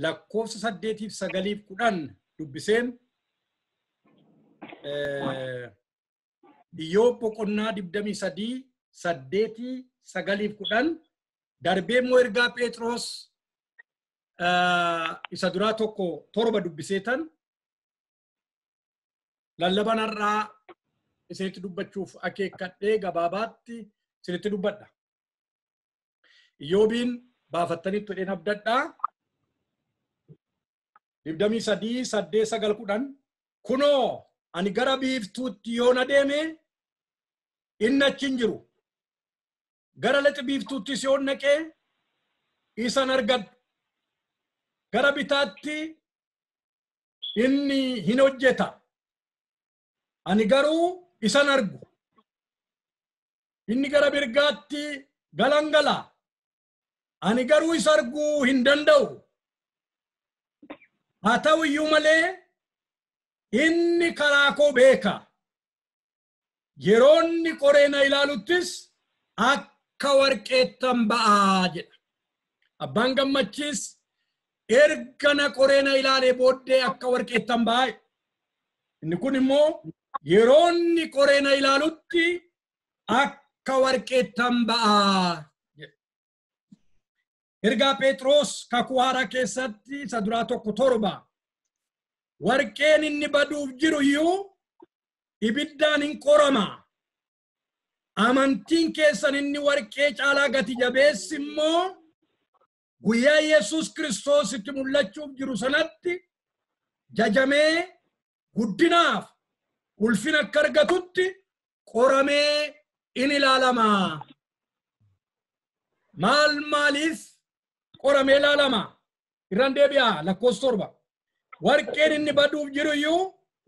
lakkoofsa 8-9 dubbiseen Iyyoob boqonnaa 23 8-9 darbee immoo ergaa Phexros isa duraa tokko 7 dubbiseetan lallaban irraa isinitti dubbachuuf akeekkadhee gabaabaatti isinitti dubbadha. Iyyoobiin baafattanii tudheen abdadhaa 23:8-9 kunoo ani gara biiftuutti yoon adeeme inni achi hin jiru. Gara lixa biiftuuttis yoon naqee isan argadhu. Gara bitaatti inni hin hojjeta. Ani garuu isan argu. Inni gara mirgaatti galangala. Ani garuu isa arguu hin danda'u. Haa ta'u iyyuu malee inni karaa koo beeka. Yeroonni qoreena ilaaluttis akka warqeettan ba'aa jedha. Abbaan gammachiis erga na qoreena ilaalee booddee akka warqeettan ba'aa. Inni kun immoo yeroonni qoreena ilaalutti akka warqeettan ba'aa. Ergaa Phexros kakuu haaraa keessatti isa duraa 1:7 warqeen inni baduuf jiru iyyuu ibiddaan hin qorama. Amantiin keessan inni warqee caalaa gati jabeessi immoo guyyaa Yesuus Kiristoos itti mul'achuuf jiru sanatti jajamee guddinaaf ulfina akka argatutti qoramee in ilaalama. Maaliif qoramee ilaalama? Irraan deebi'aa lakkoofsa 7 warqeen inni baduuf jiru iyyuu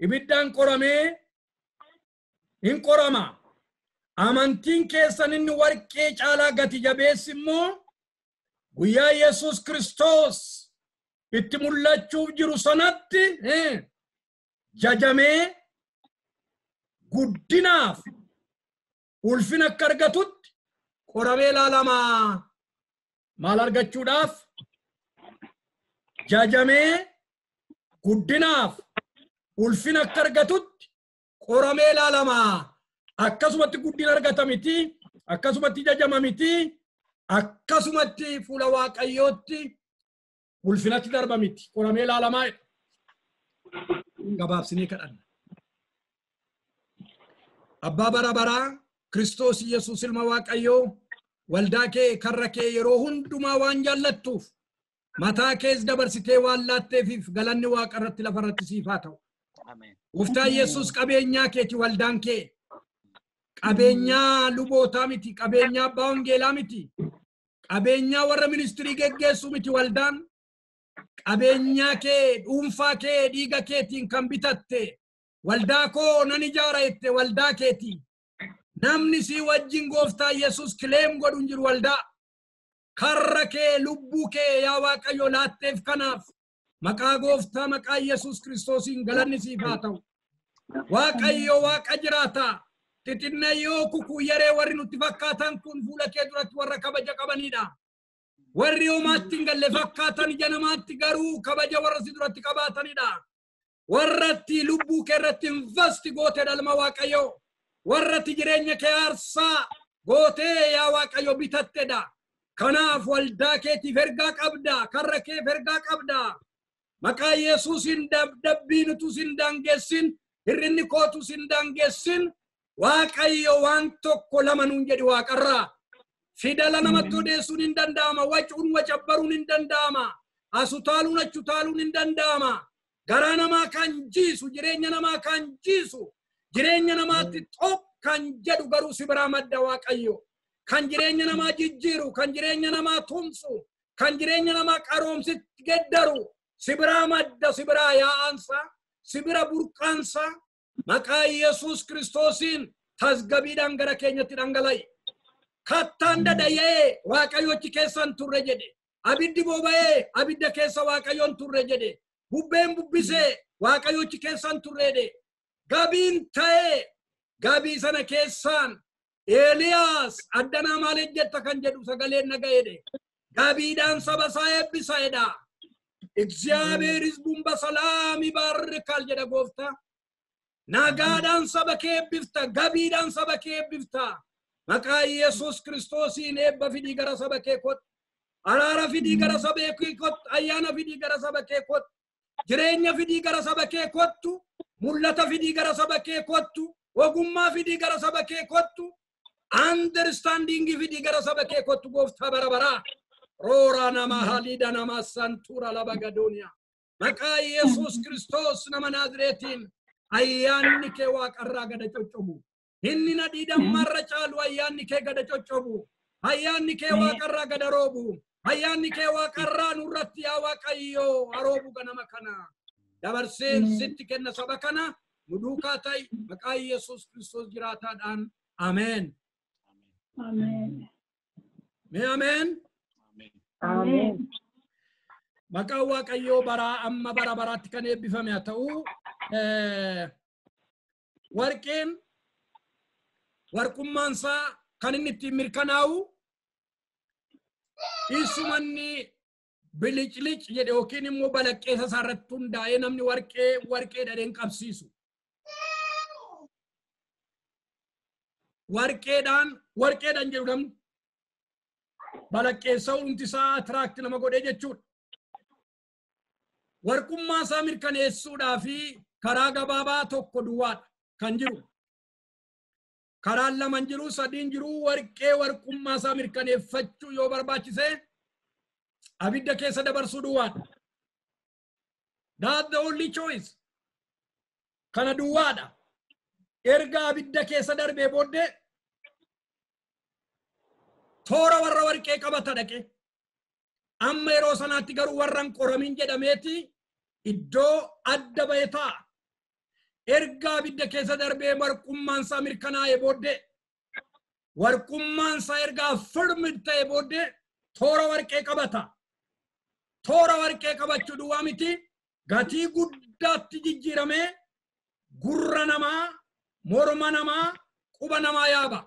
ibiddaan qoramee in qorama. Amantiin keessan inni warqee caalaa gati jabeessi immoo guyyaa Yesuus Kiristoos itti mul'achuuf jiru sanatti jajamee guddinaaf ulfina akka argatutti qoramee ilaalama. Maal argachuudhaaf? Jajamee guddinaaf ulfina akka argatutti qoramee ilaalama. Akkasumatti guddina argata miti, akkasumatti jajama miti, akkasumatti fuula Waaqayyootti ulfinatti darba miti. Qoramee ilaalamaa gabaabsinee kadhanna. Abbaa bara baraa Kiristoos Yesuus ilma Waaqayyoo waldaa kee karra kee yeroo hundumaa waan jaallattuuf mataa kees dabarsitee waan laatteefiif galanni Waaqa irratti lafa irratti siif haa ta'u. Gooftaan Yesuus qabeenyaa keeti waldaan kee. Qabeenyaa lubootaa miti, qabeenyaa abbaa wangeelaa miti, qabeenyaa warra ministirii geggeessu miti waldaan. Qabeenyaa kee dhuunfaa kee dhiiga keetiin kan bitatte waldaa koo nan ijaara jette waldaa keeti. Namni si wajjin gooftaa Yesuus kileem godhu hin jiru waldaa. Karra kee lubbuu kee yaa Waaqayyo laatteef kanaaf maqaa gooftaa maqaa Yesuus Kiristoosiin galanni siif haa ta'u. Waaqayyo Waaqa jiraata. Xixinnayoo kukuu yeree warri nutti fakkaatan kun fuula kee duratti warra kabaja qabanidha. Warri homaatti hin galle fakkaatan ija namaatti garuu kabaja warra si duratti qabaatanidha. Warratti lubbuu kee irratti investi gootee dhalma Waaqayyo. Warratti jireenya kee aarsaa gootee yaa Waaqayyo bitattedha. Kanaaf waldaa keetiif ergaa qabda, karra keef ergaa qabda. Maqaa Yesuusin dabdabbiin utuu sin daangessin, hirrinni kootu sin daangessin. Waaqayyo waan tokko lama nuun jedhi Waaqarraa. Fidala namatti odeessuun hin danda'ama, wacuun wacabbaruun hin danda'ama, asutaaluun achutaaluun hin danda'ama. Garaa namaa kan jiisu, jireenya namaa kan jiisu, jireenya namaatti xoob kan jedhu garuu si biraa madda Waaqayyo. Kan jireenya namaa jijjiiru, kan jireenya namaa tumsu, kan jireenya namaa qaroomsitti geddaru si biraa madda, si biraa yaa'ansa, si bira burqaansa. Maqaa Yesuus Kiristoosiin tasgabiidhaan gara keenyatti dhangala'i. Kattaan dadayee Waaqayyochi keessan turre jedhe. Abiddi boba'ee abidda keessa Waaqayyoon turre jedhe. Bubbeen bubbisee Waaqayyochi keessan turre jedhe. Gabiin ta'ee gabii sana keessaan Eeliyaas addanaa maal ejjetta kan jedhu sagaleen naga'eedhe. Gabiidhaan saba isaa eebbisaedha. እግዚአብሔር ሕዝቡን በሰላም ይባርካል jedha gooftaa. Nagaadhaan saba kee eebbifta, gabiidhaan saba kee eebbifta. Maqaa Yesuus Kiristoosiin eebba fidii gara saba kee kottu. Araara fidii gara saba kee kottu. Ayyaana fidii gara saba kee kottu. Jireenya fidii gara saba kee kottu. Mul'ata fidii gara saba kee kottu. Ogummaa fidii gara saba kee kottu. Understanding fidii gara saba kee kottu gooftaa bara baraa. Roora nama halida nama santura laba gadooniyaa. Maqaa Yesuus Kiristoos nama Naazreetiin ayyaanni kee waaqarraa gada coccobu. Inni nadhiidhaan marra caalu ayyaanni kee gada coccobu. Ayyaanni kee waaqarraa gada roobu. Ayyaanni kee waaqarraa nurratti yaa Waaqayyoo aroobu ganama kana. Dabarseen sitti kenna saba kana nu duukaa ta'i maqaa Yesuus Kiristoos jiraataadhaan. Ameen. Amen. Mee ameen. Amen. Maqaa Waaqayyoo bara amma bara baraatti kan eebbifame haa ta'u. Warqeen warqummaan isaa kan inni ittiin mirkanaa'u isumanni biliclic jedhe yookiin immoo balaqqeessa isaa irratti hundaa'ee namni warqee dhadheen qabsiisu. Warqeedhaan jedhu namni balaqqeessa hundi isaa atiraakti nama godhee jechuudha. Warqummaa isaa mirkaneessuudhaa fi karaa gabaabaa tokko duwwaadha kan jiru. Karaan lama jiru, sadiin jiru. Warqummaa isaa mirkaneeffachuu yoo barbaachise abidda keessa dabarsuu duwwaadha. That's the only choice. Kana duwwaadha. Erga abidda keessa darbee booddee toora warra warqee qabata dhaqe. Amma yeroo sanaatti garuu warran qoramin jedhameeti iddoo adda ba'e ta'a. Erga abidda keessa darbee warqummaan isaa mirkanaa'ee booddee warqummaan isaa erga firmi ta'ee booddee toora warqee qabata. Toora warqee qabachuu duwwaa miti gatii guddaatti jijjiiramee gurra namaa, morma namaa, quba namaa yaaba.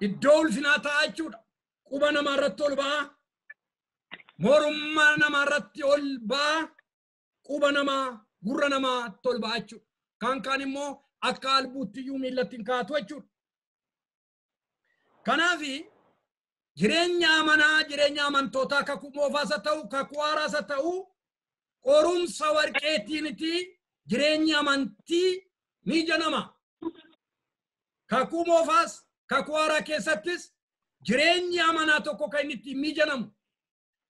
Iddoo ulfinaa ta'a jechuudha. Quba namaa irratti ol ba'a. Morma namaa irratti ol ba'a. Quba namaa, gurra namaa ol ba'a jechuudha. Kan immoo akka albuutti iyyuu miillatti hin kaatu jechuudha. Kanaaf jireenya amanaa, jireenya amantootaa kakuu moofaas haa ta'u, kakuu haaraas haa ta'u, qorumsa warqeetiiniti jireenya amantii ni janama. Kakuu moofaas, kakuu haaraa keessattis jireenya amanaa tokko kan inni ittiin mijanamu.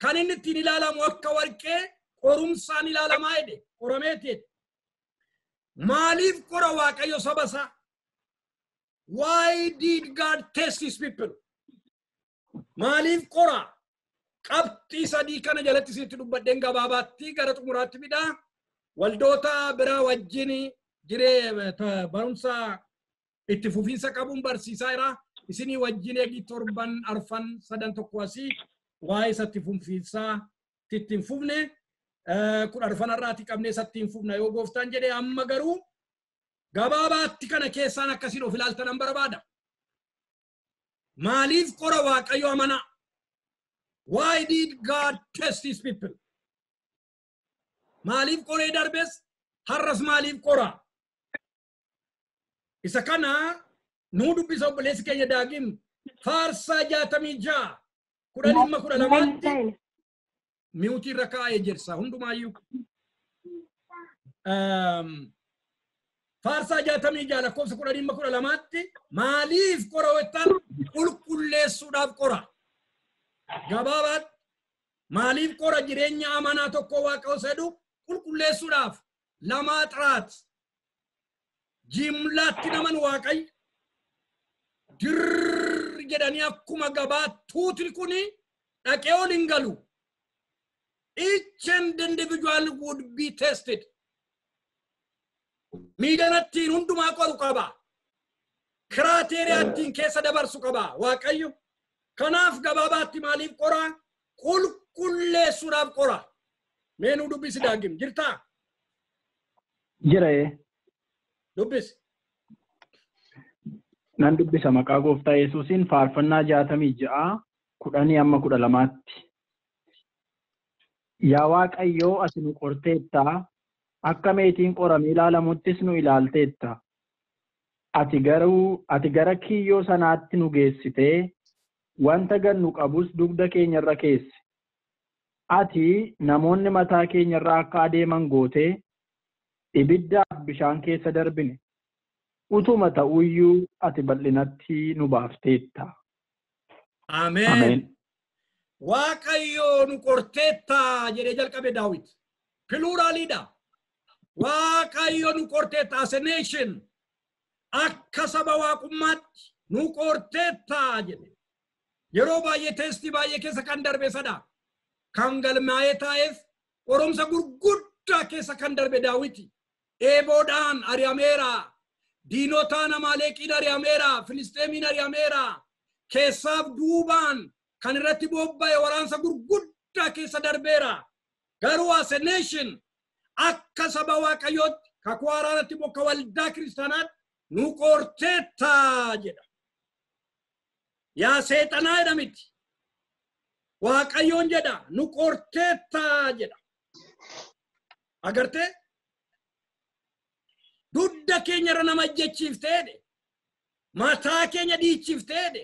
Kan inni ittiin ilaalamu akka warqee qorumsaan ilaalamaa jedhe, qorameeti jedhe. Maaliif qora Waaqayyo saba isaa? Why did God test his people? Maaliif qora? Qabxii sadii kana jalatti sitti dubbadheen gabaabaatti gara xumuraatti fida. Waldoota biraa wajjin barumsa itti fufiinsa qabuun barsiisaa jira. Isinii wajjin eegi torban arfan sadan tokko asii waa'ee isatti fufiinsaa ittiin fufne kun arfan irraati qabnee isatti hin fufna yoo gooftaan jedhee amma garuu gabaabaatti kana keessaan akkasiin of ilaaltan barbaada. Maaliif qora Waaqayyo amanaa? Why did God test his people? Maaliif qoree darbes har'as maaliif qora? Isa kana nuu dubbisa obboleessi keenya Daagim Faarsaa 66 10:12 miutii irra kaa'ee jirsa hundumaayyuu. Faarsaa 66 lakkoofsa 10:12 maaliif qora wettan qulqulleessuudhaaf qora. Gabaabaatti maaliif qora jireenya amanaa tokko Waaqayyo sedhu qulqulleessuudhaaf lamaa xiraat jimlaatti naman Waaqayyo dirr jedhanii akkuma gabaa tuutni kuni dhaqee ol hin galu. Each and individual would be tested. Miidhanattiin hundumaa qoru qaba. Kiraateeriyaattiin keessa dabarsu qaba Waaqayyo. Kanaaf gabaabaatti maaliif qora? Qulqulleessuudhaaf qora. Meenuu dubbisi Daagim jirtaa? Jira. Dubbisi. Nan dubbisa maqaa Gooftaa Yesuusiin faarfannaa 66 kudhanii amma 12tti. Yaa Waaqayyoo ati nu qorteetta, akka meetiin qoramee ilaalamuttis nu ilaalteetta. Ati gara kiyyoo sanaatti nu geessitee wanta gannu qabus dugda keenya irra keesse. Ati namoonni mataa keenya irraa akka adeeman gootee ibiddaaf bishaan keessa darbine. Utuma ta'uyyuu ati bal'inatti nu baafteetta. Ameen. Waaqayyo nu qorteetta jedhee jalqabe Daawit. Pluralidha. Waaqayyo nu qorteetta as a nation. Akka saba waaqummaatti nu qorteetta jedhe. Yeroo baay'ee teestii baay'ee keessa kan darbe sadha. Kan galmaa'ee taa'eef qoromsa gurguddaa keessa kan darbe Daawiti. Eeboodhaan ari'ameera. Diinotaan Amaaleeqiin ari'ameera. Filisteemiin ari'ameera. Keessaaf duubaan kan irratti bobba'e waraansa gurguddaa keessa darbeera. Garuu as a nation akka saba Waaqayyootti kakuu haaraatti bokka waldaa kiristaanaatti nu qorteetta jedha. Yaa seexanaa jedha miti. Waaqayyoon jedha nu qorteetta jedha. Agartee? Dudda keenya irra nama ajjechiifteedhe. Mataa keenya dhiichiifteedhe.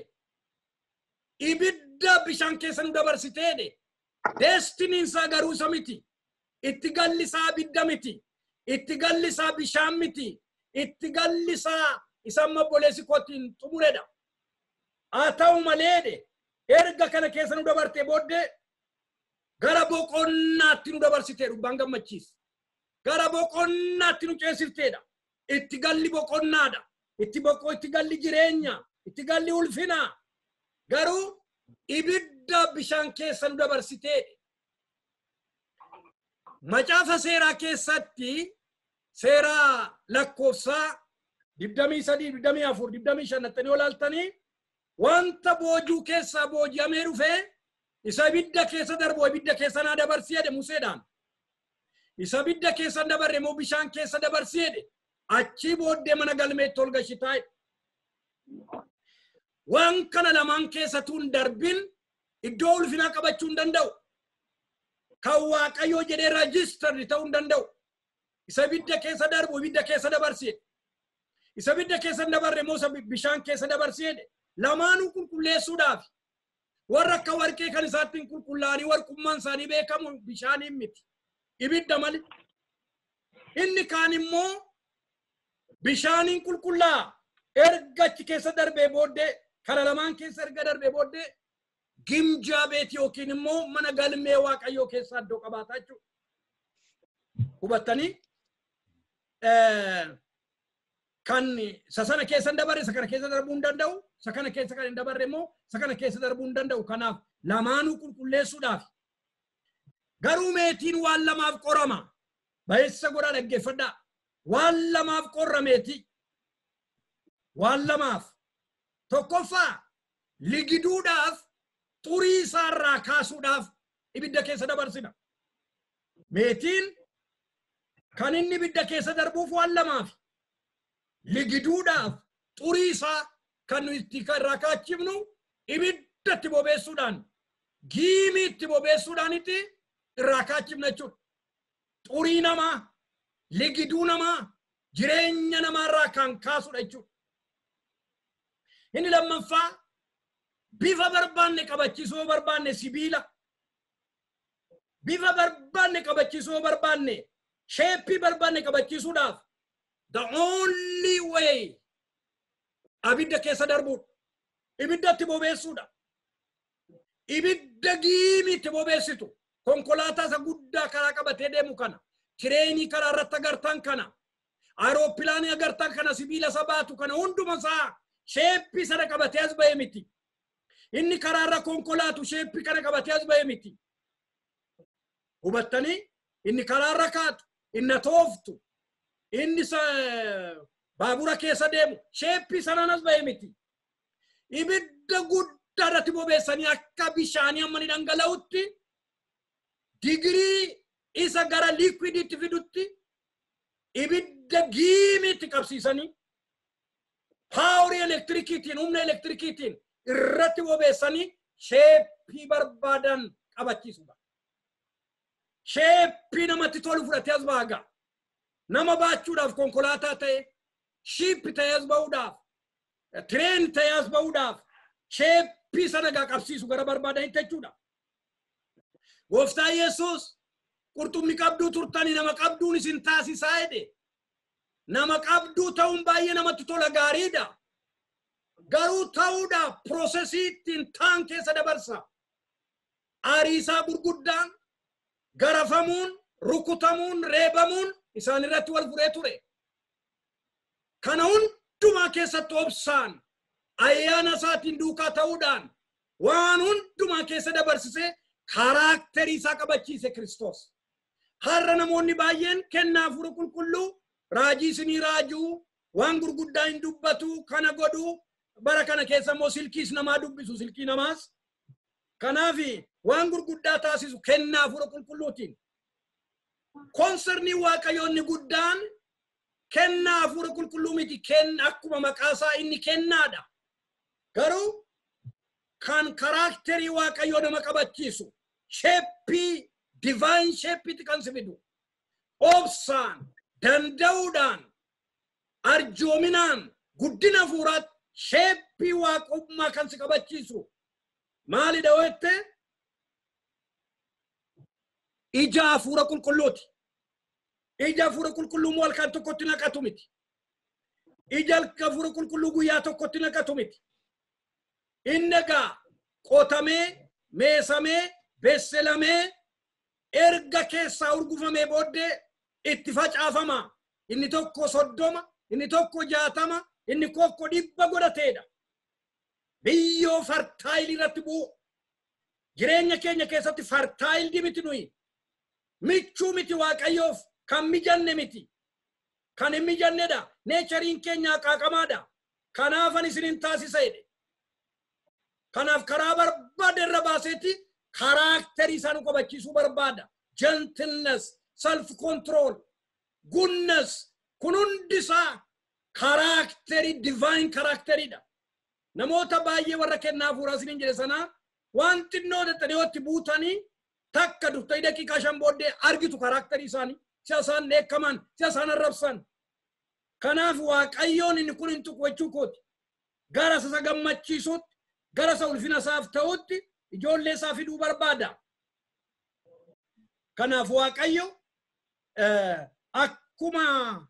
Ibidda bishaan keessa nu dabarsiteedhe. Destiniin isaa garuu isa miti. Itti galli isaa ibidda miti. Itti galli isaa bishaan miti. Itti galli isaa isa amma boleessi kootiin xumuredha. Haa ta'u maleedhe erga kana keessa nu dabarte booddee gara boqonnaatti nu dabarsitee dhubbaan gammachiis. Gara boqonnaatti nu ceesifteedha. Itti galli boqonnaadha. Itti galli jireenya. Itti galli ulfina. Garuu ibidda bishaan keessa nu dabarsiteedha. Macaafa seeraa keessatti seeraa lakkoofsaa 23, 24, 25 yoo ilaaltanii wanta boojuu keessaa booji'amee dhufee isa ibidda keessa darbu ibidda keessa naa dabarsii jedhe Museedhaan. Isa ibidda keessa dabarre moo bishaan keessa dabarsii jedhe achii booddee mana galmeetti ol gashitaa'e. Waan kana lamaan keessattuu hin darbin iddoo ulfinaa qabachuu hin danda'u. Kan Waaqayyoo jedhee raajiistarri ta'uu hin danda'u. Isa ibidda keessa darbu ibidda keessa dabarsii jedhe. Isa ibidda keessa dabarre moo bishaan keessa dabarsii jedhe lamaanuu qulqulleessuudhaaf warra akka warqee kan isaatti qulqullaa'anii warqummaan isaanii beekamu bishaaniin miti. Ibidda malee. Inni kaan immoo bishaaniin qulqullaa'a. Erga achi keessa darbee booddee kana lamaan keessa erga darbee booddee gimjaa beeti yookiin immoo mana galmee Waaqayyoo keessa iddoo qabaataa jechuudha. Hubattanii? Kan sana keessa hin dabarre kana keessa darbuu hin danda'u. Kana keessa kan hin dabarre immoo kana keessa darbuu hin danda'u. Kanaaf lamaanuu qulqulleessuudhaaf. Garuu meetiin waan lamaaf qorama. Baay'isa godhaa dhaggeeffadhaa. Waan lamaaf qorra meetii. Waan lamaaf. Tokkoffaa ligiduudhaaf xurii isaarraa kaasuudhaaf ibidda keessa dabarsina. Meetiin kan inni ibidda keessa darbuuf waan lamaaf. Ligiduudhaaf xurii isaa kan itti irraa kaachifnu ibidda itti bobeessuudhaan giimii itti bobeessuudhaan itti irraa kaachifna jechuudha. Xurii namaa, ligiduu namaa, jireenya namaarraa kan kaasudha jechuudha. Inni lammaffaa bifa barbaanne qabachiisuu barbaanne sibiila. Bifa barbaanne qabachiisuu barbaanne sheeppii barbaanne qabachiisuudhaaf the only way abidda keessa darbuudha. Ibidda itti bobeessuudha. Ibidda giimii itti bobeessitu. Konkolaataa isa guddaa karaa qabatee deemu kana. Tireenii karaa irratti agartan kana. Aerooppilaanii agartan kana sibiila isa baatu kana hunduma isaa sheeppii sana qabatee as ba'e miti. Inni karaa irra konkolaatu sheeppii kana qabatee as ba'e miti. Hubattanii? Inni karaa irra kaatu, inni tooftu, inni baabura keessa deemu sheeppii sanaan as ba'e miti. Ibidda guddaa irratti bobeessanii akka bishaanii amma ni dhangala'utti digirii isa gara liquiditti fidutti ibidda giimiitti qabsiisanii paaworii elektirikiitiin humna elektirikiitiin irratti bobeessanii sheeppii barbaadan qabachiisuudha. Sheeppii namatti tolu fudhatee as baaga. Nama baachuudhaaf konkolaataa ta'e, shiippi ta'e as ba'uudhaaf, tireen ta'e as ba'uudhaaf, sheeppii sana qabsiisu gara barbaadanitti jechuudha. Gooftaa Yesuus qurxummii qabduu turtanii nama qabduun isin taasisaa jedhe. Nama qabduu ta'uun baay'ee namatti tola gaariidha. Garuu ta'uudhaaf piroosesii ittiin ta'an keessa dabarsa. Aariisaa gurguddaan, garafamuun, rukutamuun, reebamuun isaan irratti wal furee ture. Kana hundumaa keessatti obsaan ayyaana isaatiin duukaa ta'uudhaan waan hundumaa keessa dabarsisee kaaraakterii isaa qabachiise Kiristoos. Har'a namoonni baay'een kennaa hafuura qulqulluu raajii isinii raajuu waan gurguddaa hin dubbatu kana godhuu bara kana keessa immoo silkiis namaa dubbisu silkii namaas. Kanaaf waan gurguddaa taasisu kennaa hafuura qulqulluutiin. Konsernii waaqayyoonni guddaan kennaa hafuura qulqulluu miti akkuma maqaasaa inni kennaadha. Garuu kan kaaraakterii waaqayyoo nama qabachiisu sheeppii divine sheeppiitti kan si fidu. Obsaan danda'uudhaan arjoominaan guddina hafuuraatti sheeppii waaqummaa kan si qabachiisu. Maalidha jette? Ija hafuura qulqulluuti. Ija hafuura qulqulluu immoo halkan tokkotti naqatu miti. Ija hafuura qulqulluu guyyaa tokkotti naqatu miti. Inni egaa qotamee, meesamee, besselamee, erga keessaa urgufamee booddee itti facaafama. Inni tokko 30, inni tokko 60, inni tokko 100 godhateedha. Biyyoo fartaayil irratti bu'u. Jireenya keenya keessatti fartaayil dimiti nuyi. Michuu miti waaqayyoof kan mijanne miti. Kan hin mijannedha. Neechariin keenya qaaqamaadha. Kanaaf ani isinin taasisa jedhe. Kanaaf karaa barbaade irra baaseeti kaaraakterii isaan qabachiisuu barbaada. Gentleness, self-control, goodness, kun hundi isaa kaaraakterii, divine kaaraakteriidha. Namoota baay'ee warra kennaa hafuuraa isinin jedhe sanaa waan xinnoo dhedheetti buutanii takka dhuftee daqiiqaa 5 booddee argitu kaaraakterii isaanii. Siya isaan dheekkaman, siya isaan arrabsan. Kanaaf waaqayyoon inni kun hin tuqwachuu kooti. Gara isa gammachiisuutti, gara isa ulfina isaaf ta'utti ijoollee isaa fiduu barbaada. Kanaaf waaqayyo akkuma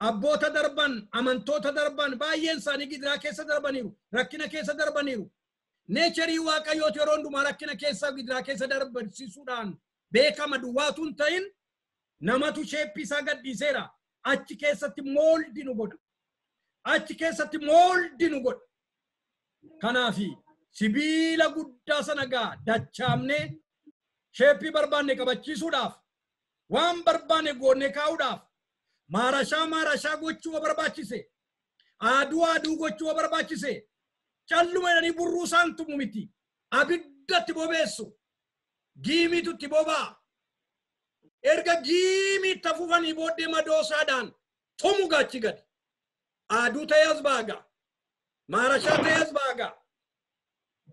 abboota darban, amantoota darban baay'een isaanii gidiraa keessa darbaniiru, rakkina keessa darbaniiru. Neecharii waaqayyooti yeroo hundumaa rakkina keessa gidiraa keessa darbarsiisuudhaan beekama duwwaatu hin ta'in namatu sheeppii isaa gadhiiseera. Achi keessatti mooldi nu godha. Achi keessatti mooldi nu godha. Kanaafi sibiila guddaa sana gaa dachaamnee sheeppii barbaanne qabachiisuudhaaf waan barbaanne goonee kaa'uudhaaf maarashaa gochuu barbaachise. Aduu gochuu barbaachise. Calluma jedhanii burruu isaan tumu miti. Abiddatti bobeessu. Giimiitu itti bobaa. Erga giimii tafufanii booddee madoosaadhaan tumu gaachi gadi. Aduu ta'ee as baaga. Maarashaa ta'ee as baaga.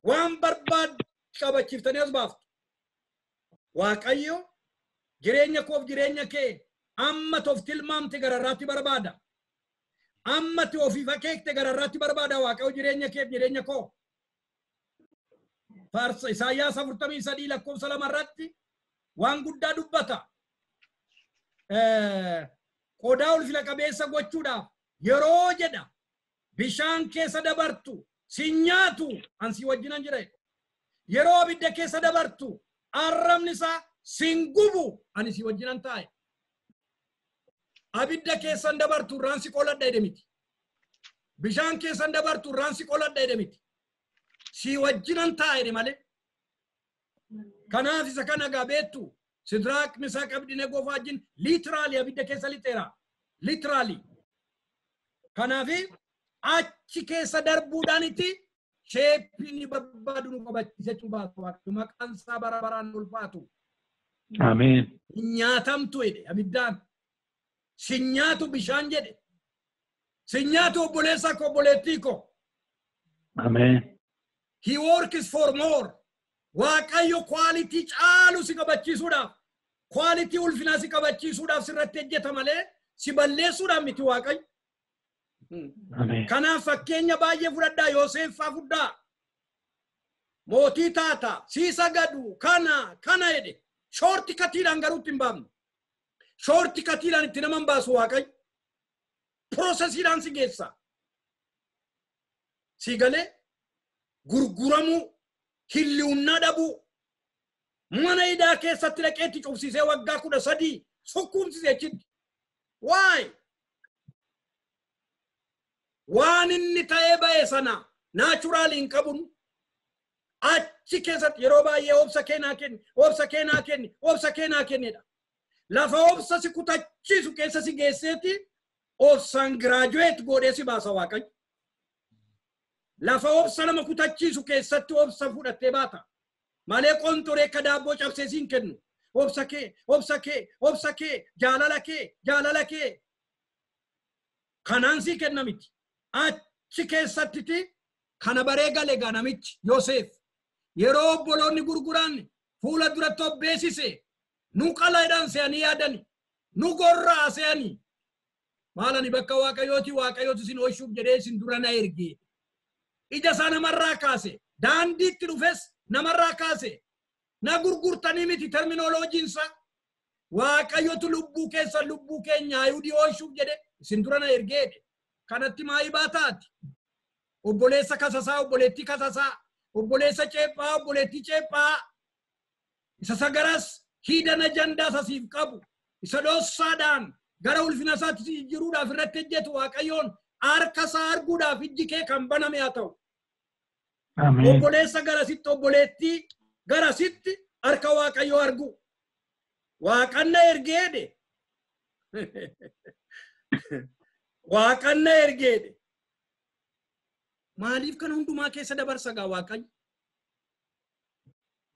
Waan barbaad qabachiiftanii as baaftu. Waaqayyo jireenya koof jireenya kee amma tof tilmaamte gararraatti barbaada. Amma ti ofiif akeekte gararraatti barbaada waaqayyo jireenya keef jireenya koo. Farsa Isaayyaas 43 lakkoofsa 2 irratti waan guddaa dubbata. Qodaa ulfina qabeessa gochuudhaaf yeroo jedha bishaan keessa dabartu si nyaatu ansi wajjinan jira. Yeroo abidda keessa dabartu arrabni isaa sin gubu ani si wajjinan taa'e. Abidda keessan dabartu raansi qoladha edemiti. Bishaan keessan dabartu raansi qoladha edemiti. Si wajjinan taa'e malee. Kanaaf isa kana gaabeettu Sidrak Misaaq Abednego wajjin literally abidda keessa lixeera. Literally. Kanaaf achi keessa darbuudhaanitti sheeppii barbaadu nu qabachiisuu baatu. Maqaan isaa bara baraan ulfaatu. Amen. Nyaatamtu jedhe abiddaan. Si nyaatu bishaan jedhe. Si nyaatu obboleessa koo obboleettii koo. Amen. He works for more. Waaqayyo quality caalu si qabachiisuudhaaf, quality ulfina si qabachiisuudhaaf sirratti hojjeta malee si balleessuudhaaf miti Waaqayyo. Kanaaf fakkeenya baay'ee fudhadhaa, Yoosef faa fudhaa. Mootii taata, si sagadu, kana jedhe. Shorti katiidhaan garuutti hin baafne. Shorti katiidhaan itti naman baasu Waaqayyo. Processiidhaan si geessa. Si galee gurguramuu, hilliunnaa dhabuu, mana hidhaa keessatti dhaqeetti cubsisee waggaa 13 sukkuumsisee achitti. Why? Waan inni ta'ee ba'e sana naachuraali hin qabun. Achi keessatti yeroo baay'ee obsa keenaa kenni, obsa keenaa kenni, obsa keenaa kennedha. Lafa obsa si kutachiisu keessa si geesseeti obsaan graduate godhee si baasa Waaqayyo. Lafa obsa nama kutachiisu keessatti obsa fudhattee baata. Malee qonxoree akka daabboo cabsee siin kennu. Obsa kee, obsa kee, obsa kee, jaalala kee, jaalala kee. Kanaan sii kenna miti. Achi keessattiti kana baree gale ganamichi Yoosef. Yeroo obboloonni gurguraan fuula duratti obbeessise nu qalaadhaan se'anii yaadani, nu gorraa se'anii. Maalani bakka Waaqayyooti isin oolchuuf jedhee isin dura na ergee. Ija isaa namarraa kaase, daandiitti dhufes namarraa kaase. Na gurgurtanii miti terminoloojiinsa. Waaqayyotu lubbuu keessa lubbuu keenya Ayihudii oolchuuf jedhe isin dura na ergee. Kanatti maayii baataati. Obboleessa kasasaa, obboleettii kasasaa, obboleessa ceephaa, obboleettii ceephaa. Isa sagaras hiidan ajandaa sasiif qabu. Isa dhoossaadhaan gara ulfina isaatti jiruudhaaf irratti hojjetu Waaqayyoon harka isaa arguudhaaf ijji kee kan baname haa ta'u. Obboleessa garasitti, obboleettii garasitti harka Waaqayyoo argu. Waaqanna ergeedhe. Waaqanna ergeedhe. Maaliif kana hundumaa keessa dabarsa gaa Waaqayyo?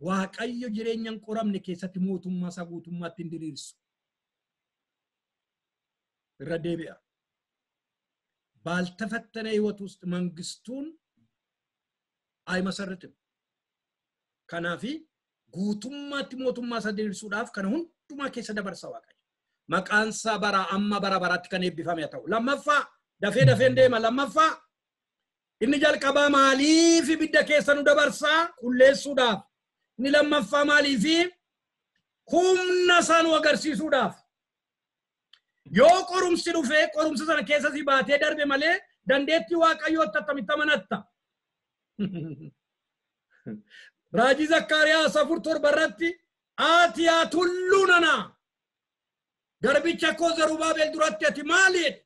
Waaqayyo jireenyan qoramne keessatti mootummaa isaa guutummaatti hin diriirsu. Irra deebi'a. ባልተፈተነ ህይወት ውስጥ መንግስቱን አይመሰርትም። ከናፊ ጉቱማት ሞቱማ ሰደርሱዳፍ ከነ ሁንዱማ ከሰ ደበርሳ Waaqayyo. መቃንሳ በራ አማ በራ በራት ከነ ቢፋም ያታው ለማፋ ደፌ እንደማ ለማፋ inni jalqaba maaliif ibidda keessa nu dabarsa kulleessuudhaaf, inni lammaffaa maaliif humna isaa nu agarsiisuudhaaf. Yoo qorumsi dhufee qorumsa sana keessa si baatee darbe malee dandeettii Waaqayyootti attamitti amanatta. Raajii Zakkaariyaas 4:7 ati yaa tulluu nana garbicha koo Zarubaabel duratti ati maalidha?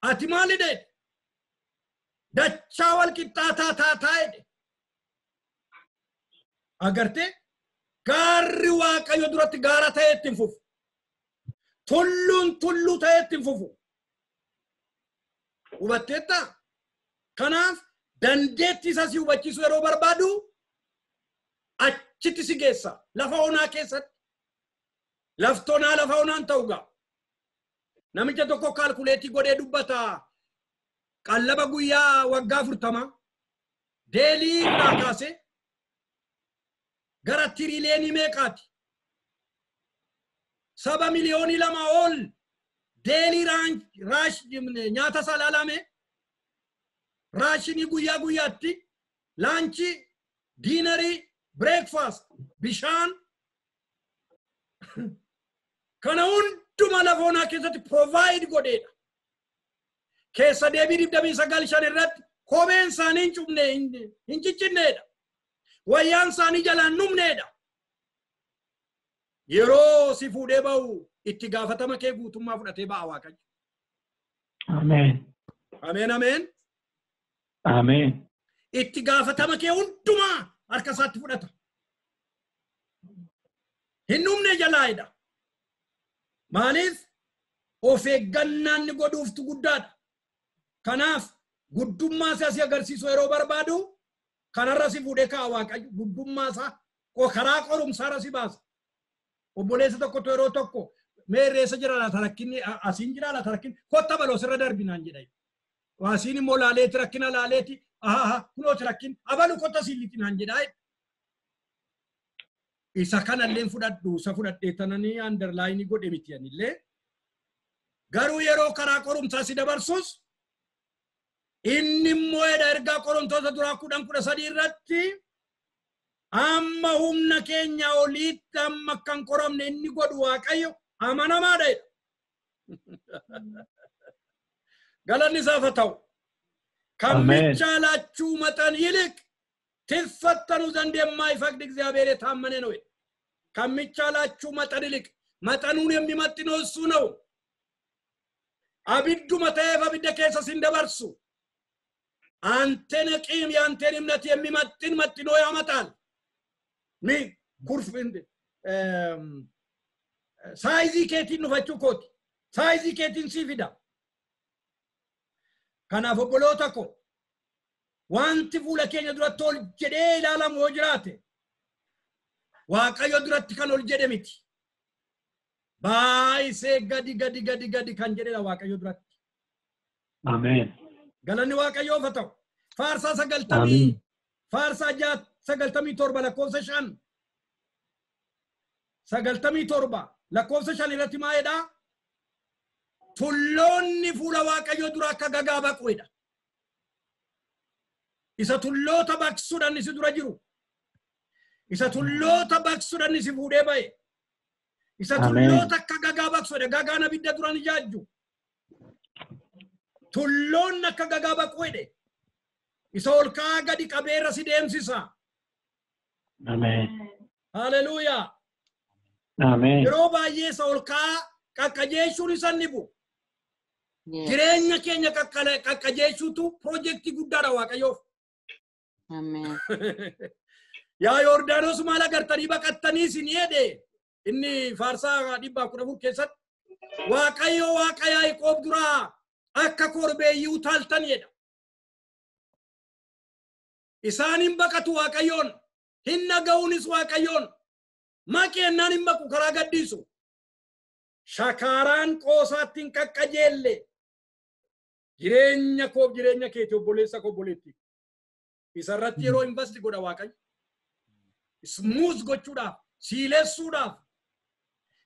Ati maalidha? Dachaa wal qixxaataa taataa'edhe. Agarte gaarri Waaqayyo duratti gaara ta'ee ittiin fufu. Tulluun tulluu ta'ee ittiin fufu. Hubatteetta? Kanaaf dandeettii isaa si hubachiisu yeroo barbaadu achitti si geessa. Lafa onaa keessatti. Laftonaa lafa onaan ta'u ga'a. Namicha tokko kaalkuleetii godhee dubbata. Qallaba guyyaa waggaa 40 deelii irraa kaase gara tiriliyoonii meeqaati? 7 miliyoonii 2 ol deelii raash nyaata salaalame raashinii guyyaa guyyaatti laanchi diinarii breakfast bishaan kana hunduma lafa onaa keessatti provide godheedha. Keessa deebii 29 irratti kopheen isaanii hin cufne hin ciccinneedha. Wayyaan isaanii jalaan numneedha. Yeroo si fuudhee ba'u itti gaafatama kee guutummaa fudhatee ba'a Waaqayyo. Ameen. Ameen ameen. Ameen. Itti gaafatama kee hundumaa harka isaatti fudhata. Hin numne jalaayidha. Maaliif of eeggannaan ni godhuuftu guddaadha. Kanaaf guddummaa isaa si agarsiisu yeroo barbaadu kanarra si fuudhee kaa'a Waaqayyo. Guddummaa isaa karaa qorumsaa irra si baasa. Obboleessa tokkotu yeroo tokko meerreessa jira laata rakkinni asiin jira laata rakkinni kotta baloo sirra darbinaan jedha. Waasiin immoo laaleeti rakkina laaleeti kunoo tirakkin abalu kota sillitin hanjedhaa isa kanallee fudhadhu isa fudhadheetananii underline godhe miti anillee garuu yeroo karaa qorumsaa si dabarsus inni immoo ergaa qorontoota duraa 10:13 irratti amma humna keenya oliitti amma kan qoramne inni godhu Waaqayyo amanamaadha. Galanni isaaf haa ta'u. ከሚቻላችሁ መጠን ይልቅ ትፈተኑ ዘንድ የማይፈቅድ እግዚአብሔር የታመነ ነው። ከሚቻላችሁ መጠን ይልቅ መጠኑን የሚመጥነው እሱ ነው። አብዱ መተፈ በደከሰ ሲንደበርሱ አንተን ቂም ያንተን እምነት የሚመጥን መጥኖ ያመጣል። ሚ ኩርፍ እንደ ሳይዚ ኬቲን ነው ፈቹኮት ሳይዚ ኬቲን ሲፊዳ kanaaf obboloota ko wanti fuula keenya duratti ol jedhee ilaalamu yoo jiraate Waaqayyo duratti kan ol jedhe miti baay'isee gadi kan jedhedha Waaqayyo duratti. Ameen. Galanni Waaqayyoof haa ta'u. Faarsaa 90 faarsaa 97 lakkoofsa 5 97 lakkoofsa 5 irratti maal jedha? Tulloonni fuula Waaqayyo dura akka gagaa baquudha. Isa tulloota baqsuudhaan isi dura jiru. Isa tulloota baqsuudhaan isi fuudhee ba'e. Isa tulloota akka gagaa baqsuudha. Gagaan abidda duraan ijaajju. Tulloonni akka gagaa baquudha. Isa ol ka'aa gadi qabeerra si deemsisa. Ameen. Haleluuyaa. Ameen. Yeroo baay'ee isa ol ka'aa qaqqajeessuun isa ni bu'u. Jireenya keenya qaqqajeessuutu projektii guddaadha Waaqayyoof. Amen. Yaa Yordaanos maal agartanii baqattanii isin jedhe inni faarsaa 114 keessatti Waaqayyo Waaqa Yaaqoob duraa akka korbeeyyuu taaltan jedha. Isaanin baqatu Waaqayyoon hin naga'uunis Waaqayyoon maqeennaan hin baqu karaa gaddiisu. Shakaraan qoosaattiin qaqqajeelle jireenya koof jireenya keetii obboleessa koo obboleetti isarratti yeroo investi godha Waaqayyo smooth gochuudhaaf siileessuudhaaf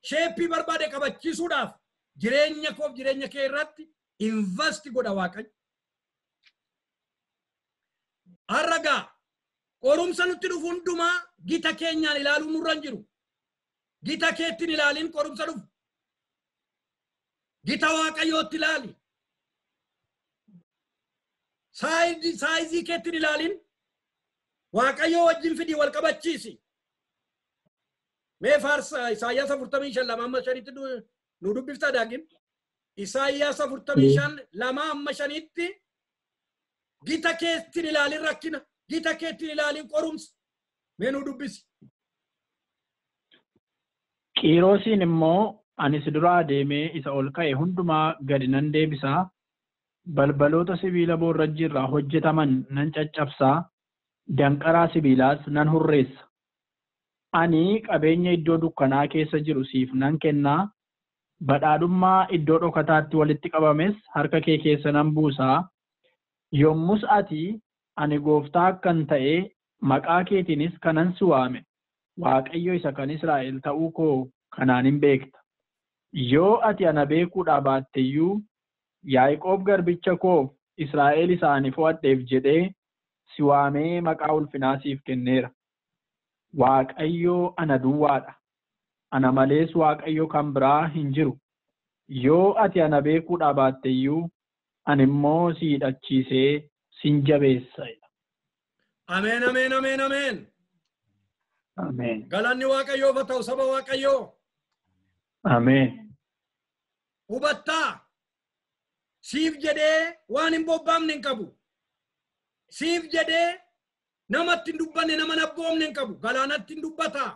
sheeppii barbaade qabachiisuudhaaf jireenya koof jireenya kee irratti investi godha Waaqayyo. Harragaa qorumsa nutti dhufu hundumaa gita keenyaan ilaaluun nurra hin jiru. Gita keettiin ilaaliin qorumsa dhufu. Gita Waaqayyootti ilaali. Saayizii keettiin ilaalin Waaqayyoo wajjin fidii wal qabachiisi. Mee faarsaa Isaayyaas 45:2-5tti nu dubbifta daagin. Isaayyaas 45:2-5tti gita keettiin ilaalin rakkina. Gita keettiin ilaalin qorumsa. Mee nu dubbisi. Qiiroosiin immoo ani si duraa deemee isa ol ka'e hundumaa gadi nan deebisaa. Balbaloota sibiila boorrajjii irraa hojjetaman nan caccabsaa. Danqaraa sibiilaas nan hurreessa. Ani qabeenya iddoo dukkanaa keessa jiru siif nan kennaa. Badhaadhummaa iddoo dhokataatti walitti qabames harka kee keessa nan buusaa. Yommus ati ani gooftaa akkan ta'e maqaa keetiinis kanan si waame. Waaqayyo isa kan Israa'el ta'uu koo kanaan hin beekta. Yoo ati ana beekuudhaa baatteyyuu Yaaqoob garbicha koo Israa'el isaanii fo'adheef jedhee si waamee maqaa ulfinaa siif kenneera. Waaqayyo ana duwwaadha. Ana malees Waaqayyo kan biraa hin jiru. Yoo ati ana beekuudhaa baatteyyuu ani immoo si hidhachiisee sin jabeessa. Ameen, ameen, ameen, ameen. Ameen. Galanni Waaqayyoof haa ta'u saba Waaqayyoo. Ameen. Hubattaa siif jedhee waan hin bobbaamne hin qabu. Siif jedhee namatti hin dubbanne nama nabboomne hin qabu. Galaanatti hin dubbataa.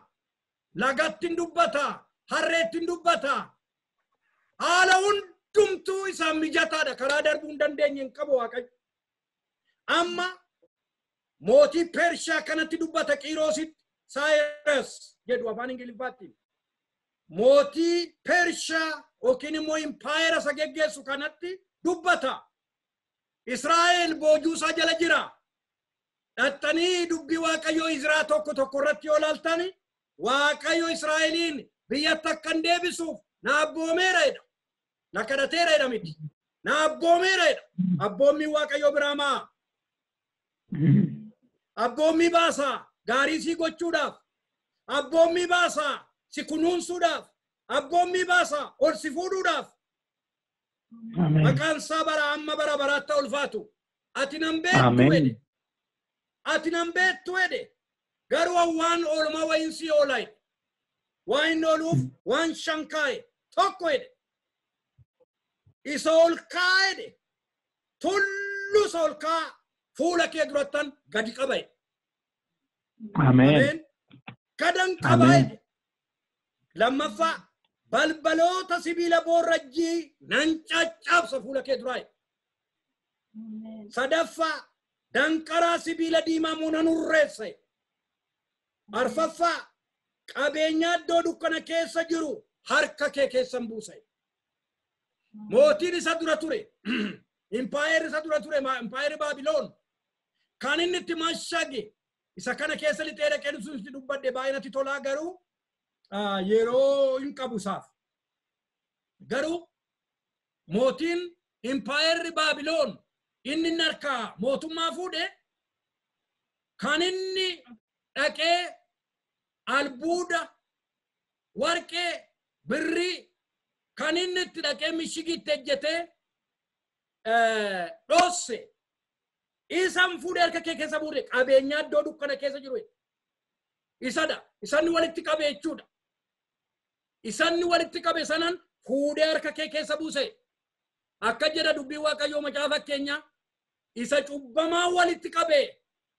Lagatti hin dubbataa. Harreetti hin dubbataa. Haala hundumtuu isaan mijataadha. Karaa darbuu hin dandeenye hin qabu Waaqayyo. Amma mootii Pershiyaa kanatti dubbata Qiiroositti Saayirus jedhu afaan Ingiliffaatti. Mootii Pershiyaa yookiin immoo impaayera isa geggeessu kanatti dubbata. Israa'el boojuu isaa jala jira. dhattanii dubbii Waaqayyoo Izraa tokko irratti yoo laaltani Waaqayyo Israa'eliin biyyatti akka hin deebisuuf na abboomeera jedha. Na kadhateera jedha miti. Na abboomeera jedha. Abboommi Waaqayyo biraa maa? Abboommi baasaa gaarii sii gochuudhaaf. Abboommi baasaa si kunuunsuudhaaf. Abboommi baasaa ol si fuudhuudhaaf. Maqaan isaa bara amma bara baraatti ulfaatu. Ati nan beektu jedhe. Ati nan beektu jedhe. Garuu waan oolmaa wayiinsi oolaa. Waan ooluuf waan shankaaye tokko jedhe. Isa ol kaa'e tullu isa ol kaa fuula kee durattan gadi qabaye. Ameen. Gadan qabaye. Lammaffaa balbaloota sibiila boorrajjii nan caccabsa fuula kee duraaye. Sadaffaa danqaraa sibiila diimaa nan urreessa. Arfaffaa qabeenyaa iddoo dukkana keessa jiru harka kee keessan buusa. Mootiin isa dura ture. Impaayerri isa dura ture. Impaayerri Baabiloon. Kan inni itti mashage. Isa kana keessa lixee dhaqee nuti dubbadde baay'inatti tolaa garuu yeroo hin qabu isaaf. Garuu mootiin impaayerri Baabiloon inni harkaa mootummaa fuudhe kan inni dhaqee albuuda warqee birrii kan inni itti dhaqee mishigitti ejjetee dhosse isan fuudhee harka kee keessa buure qabeenyaa iddoo dukkana keessa jiru isadha isanni walitti qabe jechuudha. Isanni walitti qabe sanan fuudhee harka kee keessa buuse akka jedha dubbii Waaqayyoo macaafa keenya isa cubbamaa walitti qabe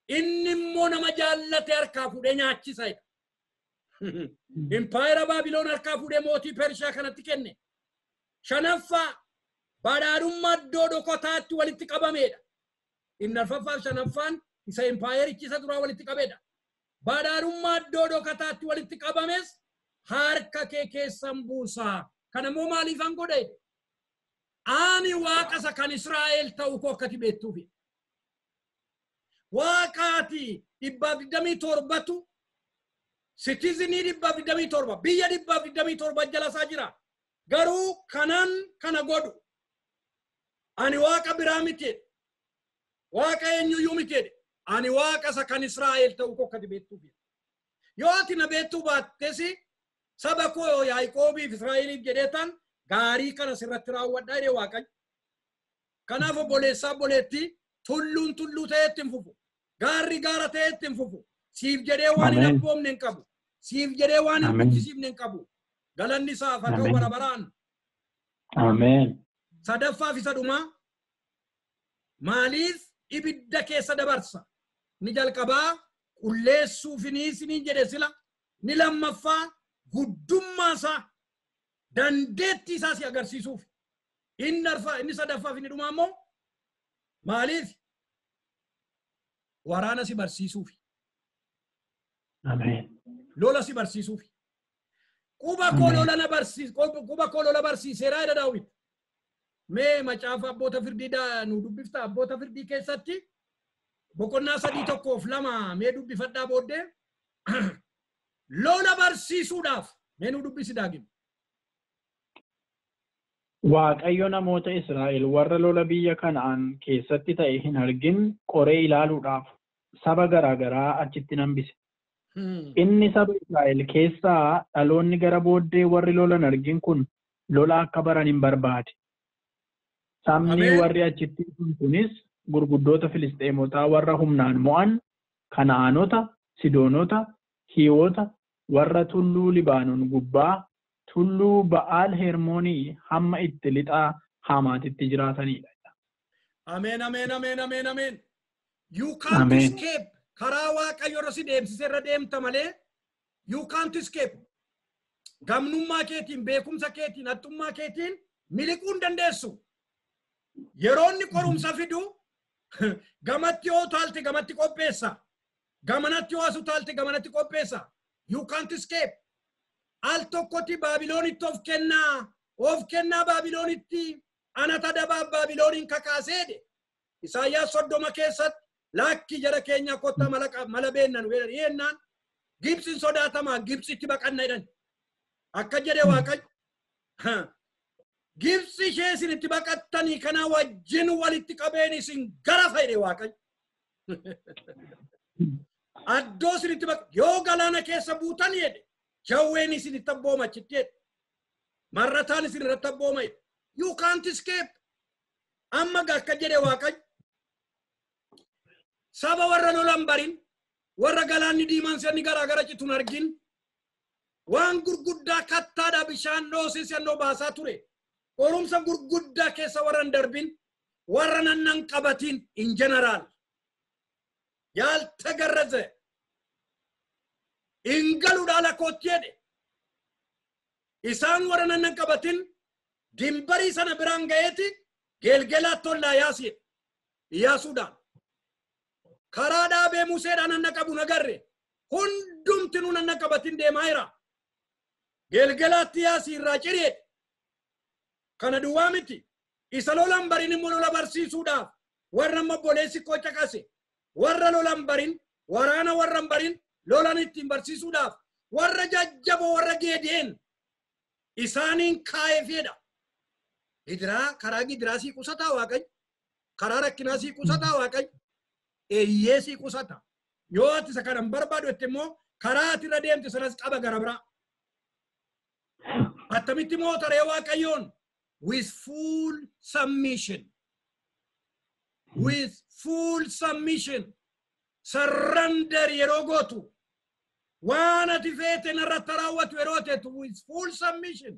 inni immoo nama jaallate harkaa fuudhee nyaachisa. Impaayera Baabiloon harkaa fuudhee mootii Pershiyaa kanatti kenne. Shanaffaa badhaadhummaa iddoo dhokotaatti walitti qabameedha. Inni arfaffaa shanaffaan isa impaayerichi isa duraa walitti qabeedha. Badhaadhummaa iddoo dhokotaatti walitti qabames harka kee keessan buusaa. Kana immoo maaliifan godhe? Ani Waaqa isa kan Israa'el ta'uu koo akkati beektuufi. Waaqaati 127tu citizenii 127 biyya 127 jalasaa jira. Garuu kanan kana godhu ani Waaqa biraa miti. Waaqa eenyuyyuu miti. Ani Waaqa isa kan Israa'el ta'uu koo akkati beektuufi. Yoo ati na beektuu baattesi saba koo Yaaqoobiif Israa'eliif jedheetan gaarii kana sirratti raawwadhaa jedhee Waaqayyo. Kanaaf obboleessaa obboleettii tulluun tulluu ta'ee ittiin fufu. Gaarri gaara ta'ee ittiin fufu. Siif jedhee waan hin abboomne hin qabu. Siif jedhee waan hin guddisiifne hin qabu. Galanni isaaf haa ta'u bara baraan. Ameen. Sadaffaaf isa dhumaa maaliif ibidda keessa dabarsa? Ni jalqabaa qulleessuuf ni jedhe sila. Ni lammaffaa guddummaa isaa dandeettii isaa si agarsiisuuf. Inni sadaffaaf inni dhumaa immoo maaliif? Waraana si barsiisuuf. Ameen. Lola si barsiisuuf. Quba koo lola barsiiseera jedha Daawit. Mee macaafa abboota firdii nu dubbifta abboota firdii keessatti boqonnaa 3:2 mee dubbifadhaa booddee lola barsiisuudhaaf mee nu dubbisi daagim. Waaqayyo namoota Israa'el warra lola biyya Kana'aan keessatti ta'e hin argin qoree ilaaluudhaaf saba garaagaraa achitti hambise. Inni saba Israa'el keessaa dhaloonni gara booddee warri lola hin argin kun lola akka baran hin barbaade. Sabni warri achitti kunis gurguddoota Filisxeemotaa warra humnaan mo'an Kana'aanota, Sidoonota, Hiiwota warra tulluu Libaanoon gubbaa tulluu Ba'aal Hermoonii hamma itti lixaa Hamaatitti jiraatanidha. Ameen, ameen, ameen, ameen, ameen. You can't escape. Karaa Waaqayyo irra si deemsisee irra deemta malee you can't escape. Gamnummaa keetiin, beekumsa keetiin, haxxummaa keetiin miliquu hin dandeessu. Yeroo inni qorumsa fidu gamatti yoo taalte gamatti qopheessa. Gamanatti yoo asu taalte gamanatti qopheessa. You can't escape. Al tokkotti Baabiloonitti of kennaa Baabiloonitti anata dabaa Baabiloonin kakaaseedhe. Isaayyaas 30 keessatti lakki jara keenya kotta mala beennan weedhan yennaan Gibsin sodaatama Gibsitti baqanna jedhan akka jedhe Waaqayyo Gibsi ishee isinitti baqattanii kana wajjin walitti qabeen isin garafa jedhe Waaqayyo addoo isinitti yoo galaana keessa buutan jedhe jawween isinitti abboomachitti jedhe marrataan isin irratti abbooma jedhe you can't escape amma akka jedhe Waaqayyo saba warra lolan barin warra galaanni diimaan seenni garaa cituun argin waan gurguddaa kattaadha bishaan dhoosee seenoo baasaa ture qorumsa gurguddaa keessa warra darbin warra nannan qabatiin in general yaaltagarraze ingaluudha lakootti jedhe isaan warra nannan qabatiin dimbarii sana biraan ga'eeti gelgelaa tollaa yaasuudhaan karaa dhaabee Museedhaan nanna qabu nagarre hundumti nu nanna qabatiin deemaa jira gelgelaatti yaasii irraa ciree kana duwwaa miti isa lolan barin immoo lola barsiisuudhaaf warra amma boleessi qoca qase warra lolan barin waraana warra barin lolan ittiin barsiisuudhaaf warra jajjaboo warra geedeen isaaniin kaa'eefedha gidiraa karaa gidiraa sii qusataa Waaqayyo karaa rakkinaa sii qusataa Waaqayyo eeyyee sii qusata yoo ati isa kanan barbaadu itti immoo karaa ati irra deemte sanas qaba gara biraa attamitti mootaree Waaqayyoon with full submission surrender yeroo gootu waan ati feete narratti raawwatu yeroo teetu with full submission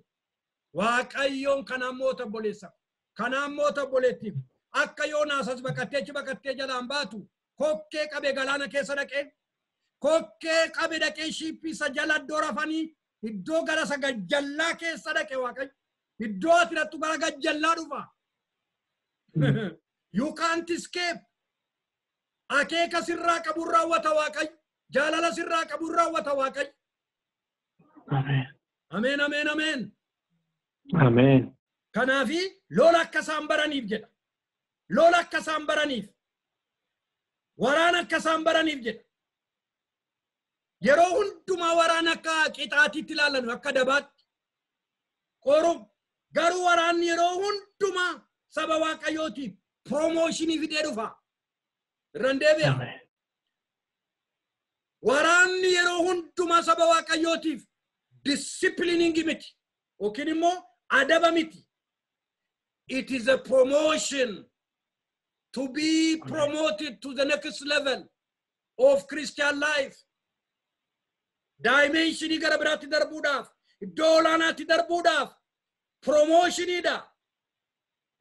Waaqayyoon kanaan moota boleessa kanaan moota boleettiif akka Yoonaasas baqattee jalaan baatu kokkee qabe galaana keessa dhaqee kokkee qabe dhaqee shiippisa jala iddoo rafanii iddoo gara sagajjallaa keessa dhaqe Waaqayyo iddoo ati rattu gara gajjallaa dhufa you can't escape akeeka sirraa qabuun raawwata Waaqayyo jaalala sirraa qabuun raawwata Waaqayyo Amen amen amen Amen kanaafi lola akka isaan baraniif jedha lola akka isaan baraniif waraana akka isaan baraniif jedha yeroo hundumaa waraana akka qixaatiitti ilaalanu akka dabaatti qorum garuu waraanni yeroo hundumaa saba Waaqayyootiif promotionii fidee dhufa irraan deebi'a waraanni yeroo hundumaa saba Waaqayyootiif disciplining miti yookiin immoo adaba miti it is a promotion to be promoted to the next level of Christian life dimensionii gara biraatti darbuudhaaf iddoo olaanaatti darbuudhaaf promotionidha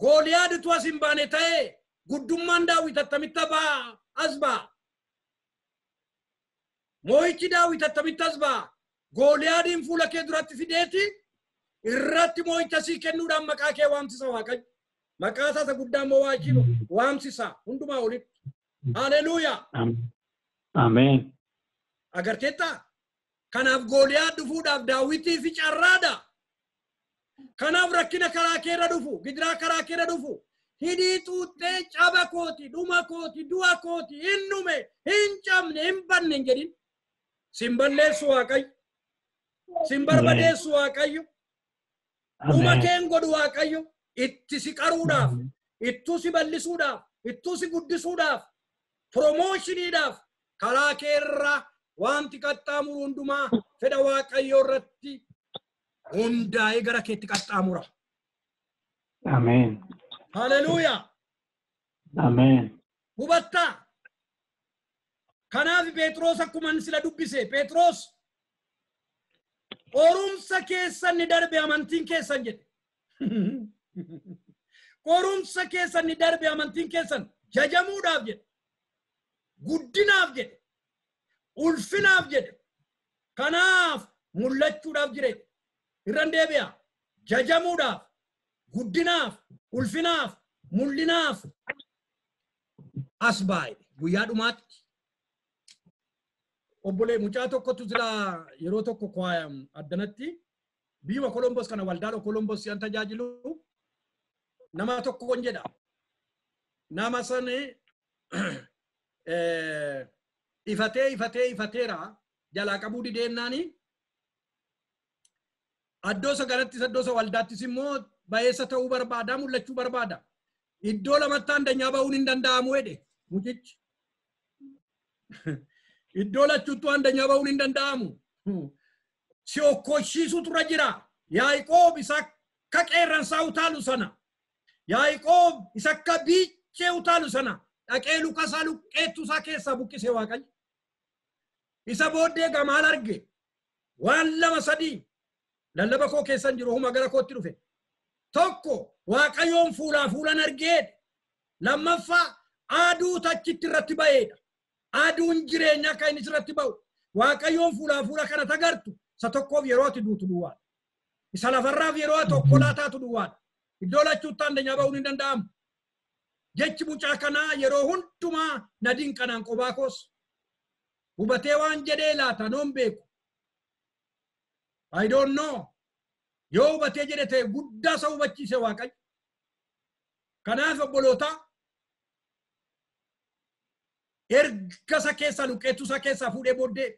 Gooliyaaditu as hin baane ta'e guddummaan Daawit attamitti as ba'a moo'ichi Daawit attamitti as ba'a Gooliyaadiin fuula kee duratti fideeti irratti moo'icha sii kennuudhaan maqaa kee waamsisa Waaqayyo maqaa isaa guddaan moo waajjino waamsisa hundumaa olitti haleluuyaa Amen agarteetta kanaaf Gooliyaad dhufuudhaaf Daawitii fi carraadha kanaaf rakkina karaa keerra dhufu gidiraa karaa keerra dhufu hidhii xuuxxee caba kooti dhuma kooti du'a kooti hin dhume hin cabne hin banne hin jedhin sin balleessu Waaqayyo sin barbadeessu Waaqayyo dhuma keen godhu Waaqayyo itti si qaruudhaaf ittuu si ballisuudhaaf ittuu si guddisuudhaaf promotioniidhaaf karaa keerra wanti qaxxaamuru hundumaa fedha Waaqayyo irratti hundaa'ee gara keetti qaxxaamura Amen haleluuyaa Amen hubatta kanaaf Phexros akkuma sila dubbise Phexros qorumsa keessan ni darbe amantiin keessan jedhe qorumsa keessan ni darbe amantiin keessan jajamuudhaaf jedhe guddinaaf jedhe ulfinaaf jedhe kanaaf mul'achuudhaaf jire irraan deebi'a jajamuudhaaf guddinaaf ulfinaaf mul'inaaf as baay'e guyyaa dhumaatti obbolee mucaa tokkotu jira yeroo tokko kwaayam addanatti biyya Columbus kana waldaa Columbus yan tajaajilu nama tokko jedha nama sane ifateera jalaa qabuu dideennaani addoo sagalattis addoo waldaattis immoo bayeessa ta'uu barbaada mul'achuu barbaada iddoo lamatti andanyaa ba'uun hin danda'amu jedhe mucichi iddoo lachuutti andanyaa ba'uun hin danda'amu si okkoshiisu tura jira Yaaqoob isa akka qeerransaa utaalu sana Yaaqoob isa akka biichee utaalu sana dhaqee lukasaa luqqeettusaa keessaa buqqisee Waaqayyo isa booddee gamaal arge waan lama sadii lallaba koo keessan jiru huma gara kootti dhufe tokko Waaqayyoon fuulaa fuulan argee lammaffaa aduu tachitti irratti ba'eedha aduun jireenya akka inni irratti ba'u Waaqayyoon fuulaa fuula kana tagartu isa tokkoof yeroo ati duutu duwwaadha isa lafarraaf yeroo ati okkolaa taatu duwwaadha iddoo lachuutti andanyaa ba'uun hin danda'amu jechi mucaa kanaa yeroo hundumaa nadiin kanaan qobaa koos hubatee waan jedhee laata noon beeku I don't know yoo hubatee jedhe ta'e guddaa isa hubachiise Waaqayyo kanaaf obboloota erga isa keessaa luqqeettuu isaa keessaa fuudhee booddee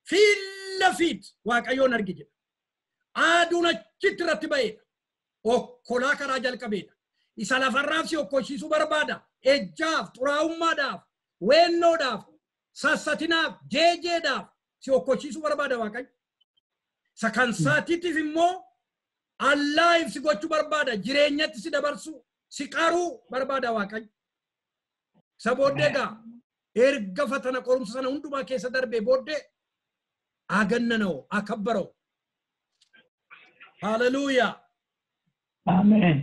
fiilla fiit Waaqayyoon arge jedha aduun achitti irratti ba'eedha okkolaa karaa jalqabeedha isa lafarraaf si okkoshiisuu barbaada ejjaaf xuraa'ummaadhaaf weennoodhaaf sassatinaaf jeejeedhaaf si okkoshiisuu barbaada Waaqayyo isa kan saatiitiif immoo allaa ibsi gochuu barbaada jireenyatti si dabarsu si qaruu barbaada Waaqayyo isa booddee gaa erga fatana qorumsa sana hundumaa keessa darbee booddee agannanoo akabbaroo haleluuyaa Amen.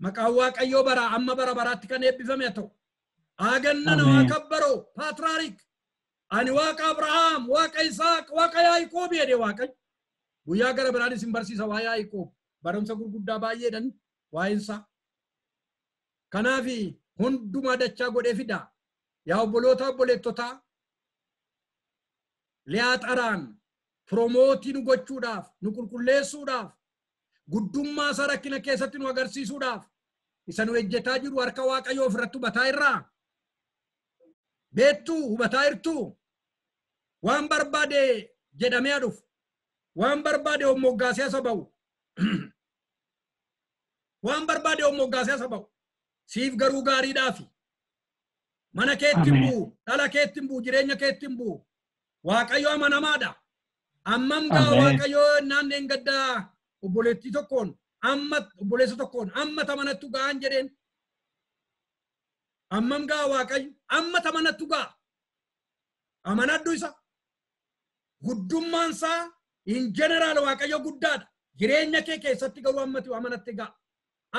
maqaan Waaqayyoo bara amma bara baraatti kan eebbifame haa ta'u agannanoo akabbaroo paatraarik ani Waaqa Abrahaam Waaqa Isaaq Waaqa Yaaqoob jedhe Waaqayyo guyyaa gara biraanis hin barsiisa waa Yaaqoob barumsa gurguddaa baay'eedhan waa'insa kanaaf hundumaa dachaa godhee fida yaa obboloota obboleettotaa liyaaxaraan promootii nu gochuudhaaf nu qulqulleessuudhaaf guddummaa isaa rakkina keessatti nu agarsiisuudhaaf isa nu ejjetaa jiru harka Waaqayyoo ofirratti hubataa irraa beektuu hubataa irtuu waan barbaade jedhamee dhufu waan barbaade hommoggaasee asa ba'u waan barbaade hommoggaasee asa ba'u siif garuu gaariidhaafi mana keetti buu dhala keetti buu jireenya keetti buu Waaqayyo amanamaadha ammam gaa Waaqayyo naanneen gaddaa obboleettii tokkoon amma obboleessa tokkoon amma tamanattu ga'an jedheen ammam gaa Waaqayyo amma tamanattu ga'a amanadhu isa guddummaan isaa in general Waaqayyo guddaadha jireenya kee keessatti garuu ammati amanatte ga'a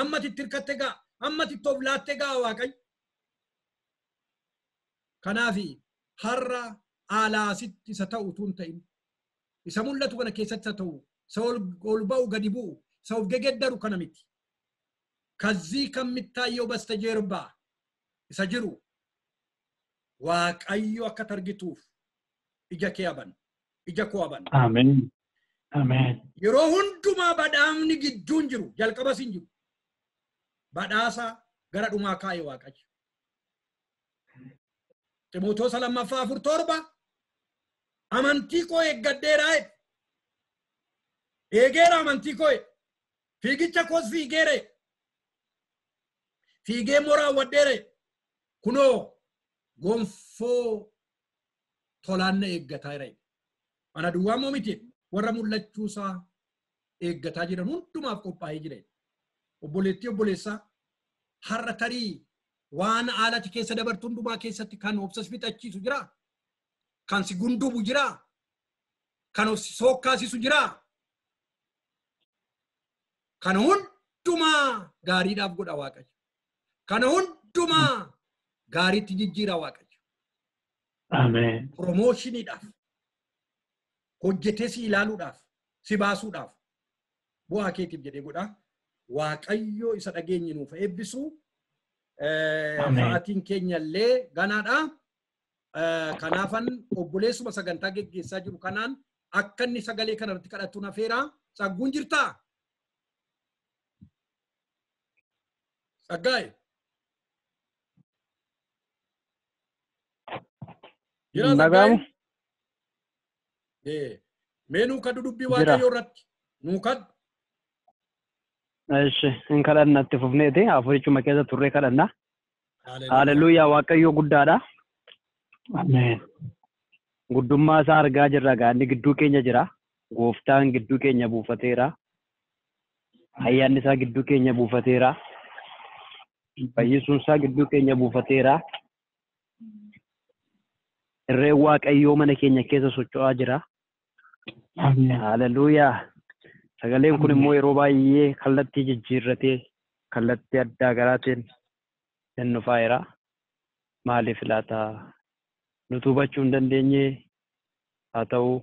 ammati tirkatte ga'a ammati toblaatte ga'a Waaqayyo kanaafi har'a alaasitti isa ta'u tun ta'in isa mul'atu kana keessatti isa ta'u isa ol ba'u gadi bu'u isa of gegeddaru kana miti ከዚህ ከሚታየው በስተጀርባ isa jiru Waaqayyo akka targituuf ija kee aban ija koo aban Amen. Amen. yeroo hundumaa badhaamni gidduun jiru jalqabas hin jiru badhaasa gara dhumaa kaa'e Waaqayyo Ximootoos 2:4 amantii koo eeggadheeraa eegeera amantii koo fiigicha koos fiigeere fiigee moraa waddeere kunoo gonfoo tolaanna eeggataa jira ana duwwaa moo miti warra mul'achuusaa eeggataa jiran hundumaaf qophaa'ee jira obboleettii obboleessaa har'a tarii waan aalati keessa dabartu hundumaa keessatti kan obsas fixachiisu jira kan si gundubu jira kan si sookkaasisu jira kan hundumaa gaariidhaaf godha Waaqayyo kan hundumaa gaariitti jijjiira Waaqayyo Amen. promotioniidhaaf hojjetee si ilaaluudhaaf si baasuudhaaf bu'aa keetiif jedhee godha Waaqayyo isa dhageenyi nuuf eebbisu fa'aatiin keenyallee ganaadha kanaafan obboleessuma sagantaa geggeessaa jiru kanaan akka inni sagalee kanarratti kadhattu nafeera sagguun jirtaa saggaa'e Jira Nagamu. Menu kadu dubbi waaqayyo irratti nu kad. Eesh in kadhannatti fufneeti afurichuma keessa turree kadhanna. Hallelujah waaqayyo guddaadha. Amen. Guddummaa isaa argaa jirra gaanni gidduu keenya jira. Gooftaan gidduu keenya buufateera. Ayyaanni isaa gidduu keenya buufateera. Fayyisuun isaa gidduu keenya buufateera. Irree waaqayyoo mana keenya keessa socho'aa jira. Amen. Hallelujah. Sagaleen kun immoo yeroo baay'ee kallattii jijjiirratee kallattii addaa garaatiin dannufaa'eera. Maaliif laata? Nuti hubachuu hin dandeenye haa ta'u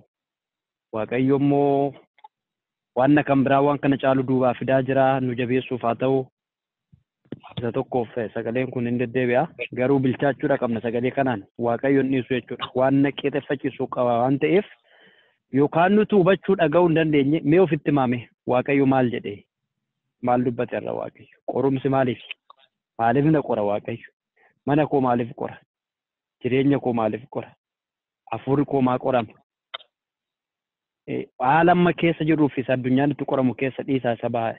waaqayyo immoo waan kan biraa waan kana caalu duubaa fidaa jira nu jabeessuuf haa ta'u isa tokkoof sagaleen kun hin deddeebi'a garuu bilchaachuudha qabna sagalee kanaan waaqayyo hin dhiisu jechuudha waan naqeexeffachiisuu qaba waan ta'eef yookaan nuti hubachuu dhaga'uu hin dandeenye mee ofitti maame waaqayyo maal jedhee maal dubbate irra waaqayyo qorumsi maaliif na qora waaqayyo mana koo maaliif qora jireenya koo maaliif qora hafuurri koo maa qorama aalamma keessa jiruu fi addunyaan itti qoramu keessa dhiisaa isa ba'a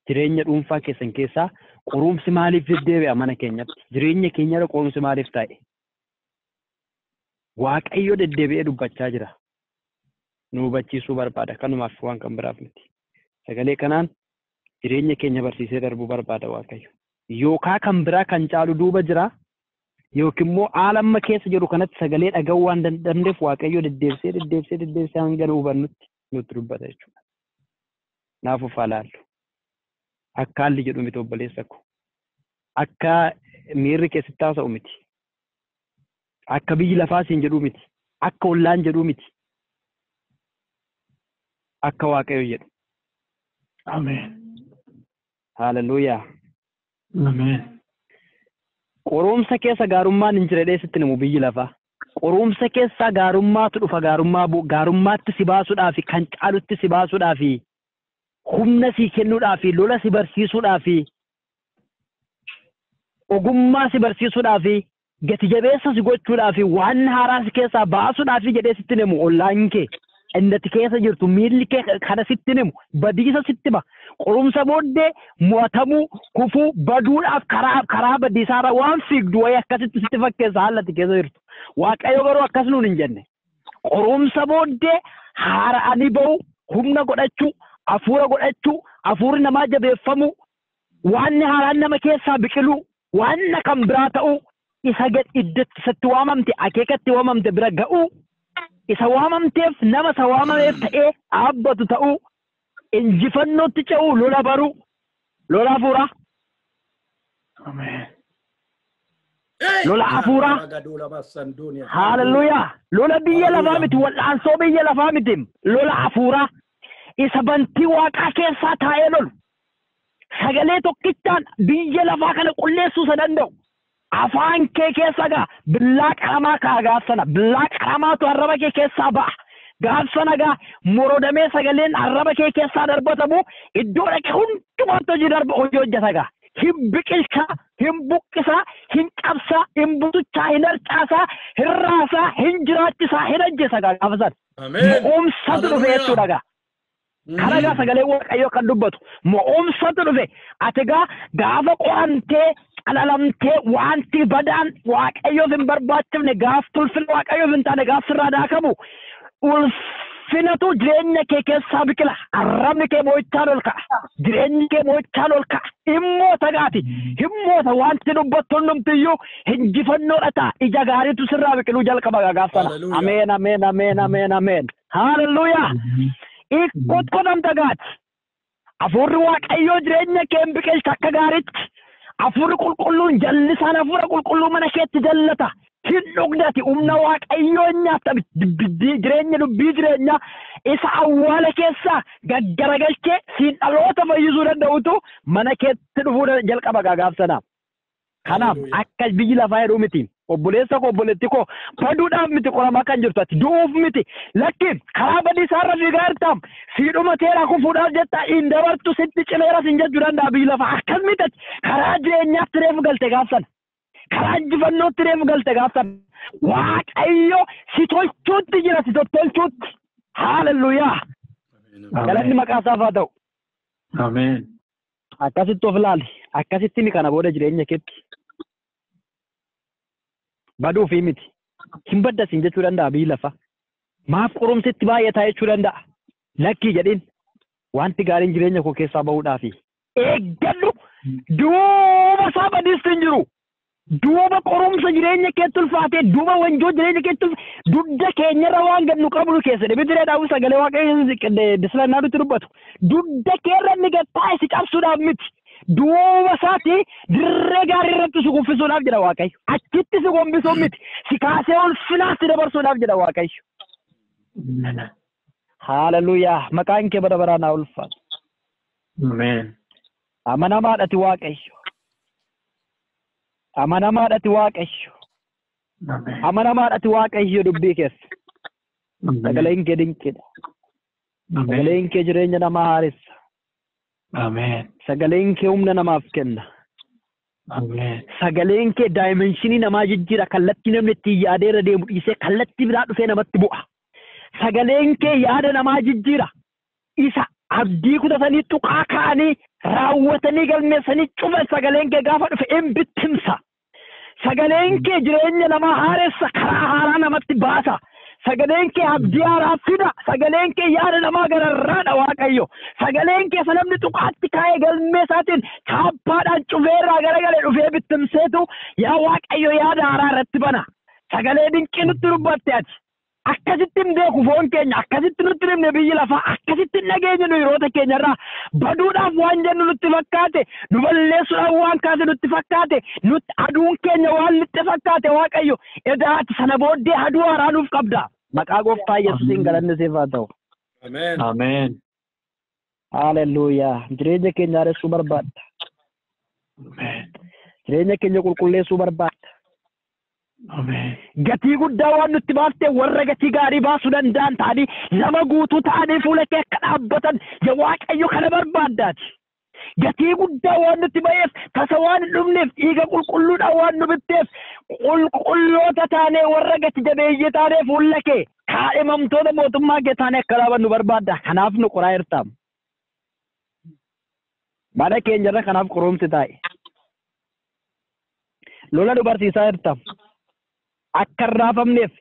jireenya dhuunfaa keessan keessaa qorumsi maaliif deddeebi'a mana keenyatti jireenya keenyarra qorumsi maaliif taa'e waaqayyo deddeebi'ee dubbachaa jira nu hubachiisuu barbaada kanumaaf waan kan biraaf miti sagalee kanaan jireenya keenya barsiisee darbuu barbaada waaqayyo yookaan kan biraa kan caalu duuba jira yookiin immoo aalamma keessa jiru kanatti sagalee dhaga'uu waan danda'amneef waaqayyo deddeebisee hanga nu hubannutti nutti dubbata jechuudha. Naafuu faalaallu. Akka haalli jedhu miti obboleessa koo. Akka miirri keessatti haasa'u miti. Akka biyyi lafaa siin jedhu miti. Akka ollaan jedhu miti. Akka waaqayyo jedhu. Ameen. Hallelujah. Ameen. Qorumsa keessa gaarummaan hin jirre dheessitti namu biyyi lafaa. Qorumsa keessa gaarummaatu dhufa gaarummaatti si baasuudhaaf kan caalutti si baasuudhaaf humna si kennuudhaaf lola si barsiisuudhaaf ogummaa si barsiisuudhaaf gati jabeessa si gochuudhaaf waan haaraa si keessaa baasuudhaaf jedhee sitti namu ollaan kee innati keessa jirtu miilli kee kana sitti namu badiisa sitti ba qorumsa booddee mo'atamuu kufuu baduudhaaf karaa badiisaarra waan fiigdu wayii akkasitti sitti fakkeessa haalatti keessa jirtu waaqayyo garuu akkas nuun hin jenne qorumsa booddee haara'anii ba'u humna godhachuu hafuura godhachuu hafuurri namaa jabeeffamuu waan haaraan nama keessaa biqiluu waan kan biraa ta'uu isa iddatti isatti waamamte akeekatti waamamte bira ga'uu isa waamamteef nama isa waamameef ta'ee dhaabbatu ta'uu injifannootti ce'uu lola baruu lola hafuuraa. Ameen. Lola hafuuraa. Hallelujah. Lola biyya lafaa miti wal'aansoo biyya lafaa miti lola hafuuraa isa bantii waaqaa keessaa taa'ee lolu sagalee tokkichaan biyya lafaa kana qulleessuu isa danda'u. Afaan kee keessa gaa billaa qaramaa kaa gaafsana billaa qaramaatu arraba kee keessaa ba'a gaafsana gaa morodamee sagaleen arraba kee keessaa darbatamu iddoo dhaqe hundumaatti hojii hojjeta gaa hin biqilchaa hin buqqisaa hin cabsaa hin butuchaa hin harcaasaa hin raasaa hin jiraachisaa hin ajjeesa gaa gaafsan mo'umsatu dhufe jechuudha gaa kana gaa sagalee waaqayyoo kan dubbatu mo'umsatu dhufe ati gaa gaafa qo'amtee alalamtee wanti badaan waaqayyoof hin barbaachifne gaaf tulfina waaqayyoof hin taane gaaf sirraa daakamu ulfinatu jireenya kee keessaa biqila arrabni kee mo'ichaan ol ka'a jireenyi kee mo'ichaan ol ka'a himmoota gaati himmoota wanti dubbattu hundumtiyyuu hinjifannoodha ta'a ija gaariitu sirraa biqiluu jalqaba gaaf sana ameen ameen ameen ameen ameen haalleluuyaa ikkotkodamta gaati hafuurri waaqayyoo jireenya kee hin biqilcha akka gaariitti hafuurri qulqulluun jallisaan hafuura qulqulluu mana keetti jallata hin dhugdati humna waaqayyoo nyaata jireenya dubbii jireenya isa awwaala keessaa gaggaragalchee siin dhaloota fayyisuu danda'utu mana keetti dhufuu jalqaba gaafsana. Kanaaf akka biyyi lafaa jedhu miti obboleessa koo obboleetti koo baduudhaaf miti qoramaa kan jirtu ati du'uuf miti lakkiin karaa badiisaarra fiigaa jirtaam siidhuma teeraa kufuudhaaf jetta hin dabartu sitti cimeeras hin jechuu danda'a biyyi lafaa akkas miti karaa jireenyaatti reefu galte gaafsana injifannootti deemu galte gaafsan waaqayyo si tolchuutti jira si tolchuutti haaleluyyaa galanni maqaa isaaf haa ta'u. Ameen. Akkasitti of ilaali akkasitti ni kana booda jireenya keetti baduufi miti hin baddasin jechuu danda'a biyyi lafa maaf qorumsitti baay'ataa jechuu danda'a lakkii jedhin wanti gaariin jireenya koo keessaa bahuudhaafi eeggadhu duuba isaa badiistu hin jiru duuba qorumsa jireenya keetti ulfaatee duuba wanjoo jireenya keetti dudda keenyarra waan gannu qabnu keessa dhibbitiree dhaabuu sagalee waaqayyo dislanaa nutti dubbatu dudda keerra inni gattaa si cabsuudhaaf miti duuba isaati dirree gaarii irratti si kuffisuudhaaf jedha waaqayyo achitti si gombisuu miti si kaasee ulfinaatti dabarsuudhaaf jedha waaqayyo. Haaleluyyaa maqaan kee bara baraan haa ulfaatu. Ameen. Amanamaadhati waaqayyo. Amanamaadhati waaqayyo. Ameen. Amanamaadhati waaqayyo dubbii keessa. Sagaleen kee dinqiidha. Sagaleen kee jireenya namaa haaressa. Ameen. Sagaleen kee humna namaaf kenna. Ameen. Sagaleen kee daayimenshini namaa jijjiira kallattii namni ittiin yaadeera deemu dhiisee kallattii biraa dhufee namatti bu'a. Sagaleen kee yaada namaa jijjiira. Isa abdii kutatanii tuqaa ka'anii raawwatanii galmeessanii cufa sagaleen kee gaafa dhufe hin bittimsa. Sagaleen kee jireenya namaa haaressa karaa haaraa namatti baasa. Sagaleen kee abdii haaraa fida. Sagaleen kee yaada namaa gararraadha waaqayyo. Sagaleen kee namni tuqaatti kaa'ee galmee isaatiin chaappaadhaan cufeerraa garagalee dhufee bittimseetu yaa waaqayyo yaada haaraa irratti bana. Sagalee dinqii nutti dubbatte ati. Akkasitti hin beeku foon keenya akkasitti nutti himne biyyi lafaa akkasitti nageenya nu yeroota keenyarraa baduudhaaf waan jennu nutti fakkaate nu balleessuudhaaf waan kaase nutti fakkaate nutti aduun keenya waan nutti fakkaate waaqayyo edaati sana booddee aduu haaraa nuuf qabda maqaa gooftaa Yesuusiin galanni siif haa ta'u. Ameen. Ameen. Haaleluyyaa jireenya keenya haaressuu barbaadda. Ameen. Jireenya keenya qulqulleessuu barbaadda. Ameen. Gatii guddaa waan nutti baaftee warra gatii gaarii baasuu danda'an ta'anii nama guutuu ta'anii fuula kee akka dhaabbatan yaa waaqayyo kana barbaaddaati. Gatii guddaa waan nutti ba'eef tasa waan hin dhumneef dhiiga qulqulluudhaan waan nu bitteef qulqulloota taanee warra gati jabeeyyii taanee fuula kee kaadhimamtoota mootummaa kee taanee akka dhaabannu barbaadda. Kanaaf nu qoraa jirtaam. Mana keenyarra kanaaf qorumsi taa'e. Lola nu barsiisaa jirtaam. Akka hin raafamneef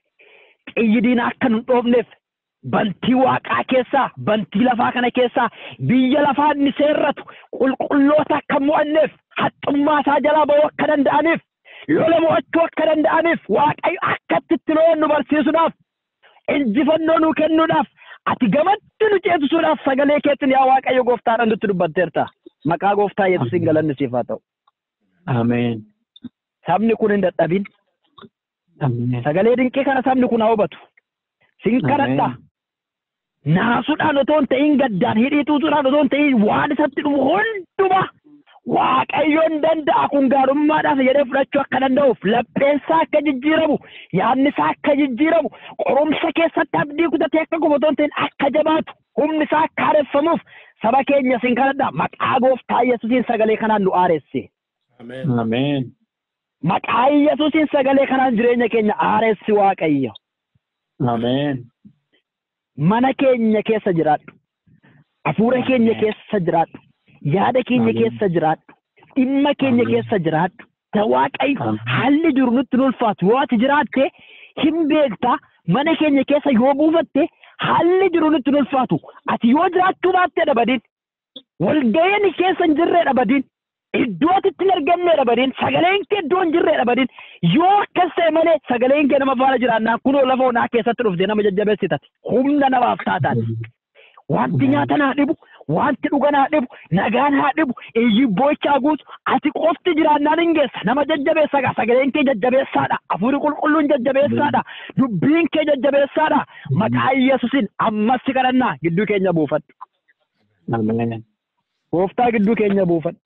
xiyyidiin akka nu dhoofneef bantii waaqaa keessaa bantii lafaa kana keessaa biyya lafaa inni seerratu qulqulloota akka mo'anneef haxxummaa isaa jalaa ba'uu akka danda'aniif lola mo'achuu akka danda'aniif waaqayyo akkatti lola nu barsiisuudhaaf injifannoo nu kennuudhaaf ati gamatti nu ceesisuudhaaf sagalee keetiin yaa waaqayyo gooftaadhaan nutti dubbatteerta maqaa gooftaa Yesuusiin galanni siif haa ta'u. Ameen. Sabni kun hin dadhabin. Sagalee dinqii kana sabni kun haa hubatu. Sin kadhadha. Naasuudhaan otoo hin ta'in gaddaan hidhii tuutuudhaan otoo hin ta'in waan isatti dhufu hunduma waaqayyoon danda'a kun gaarummaadhaaf jedhee fudhachuu akka danda'uuf lapheensaa akka jijjiiramu yaadni isaa akka jijjiiramu qorumsa keessatti abdii kutatee akka gubu otoo hin ta'in akka jabaatu humni isaa akka haareffamuuf saba keenya sin kadhadha maqaa gooftaa Yesuusiin sagalee kanaan nu haaressi. Ameen. Ameen. Maqaa Yesuusiin sagalee kanaan jireenya keenya haaressi waaqayyo. Ameen. Mana keenya keessa jiraadhu. Hafuura keenya keessa jiraadhu. Yaada keenya keessa jiraadhu. Dhimma keenya keessa jiraadhu. Waaqayyo haalli jiru nutti ulfaatu yoo ati jiraatte hin beekta mana keenya keessa yoo buufatte haalli jiru nutti ulfaatu ati yoo jiraachuu baatte dhabadin walga'een keessa hin jirre dhabadin iddootti hin argamne dhabadin sagaleen kee iddoo hin jirre dhabadin yoo akkas ta'e malee sagaleen kee nama faana jiraannaan kunoo lafa onaa keessatti dhufte nama jajjabeessitati humna namaaf taatan wanti nyaatan haa dhibu wanti dhugan haa dhibu nagaan haa dhibu eeyyibboochaa guutu ati qofti jiraannaan hin geessa nama jajjabeessa sagaleen kee jajjabeessaadha hafuurri qulqulluun jajjabeessaadha dubbiin kee jajjabeessaadha maqaa Yesuusiin ammas si kadhannaa gidduu keenya buufadhu. Ameen. Gooftaa gidduu keenya buufadhu.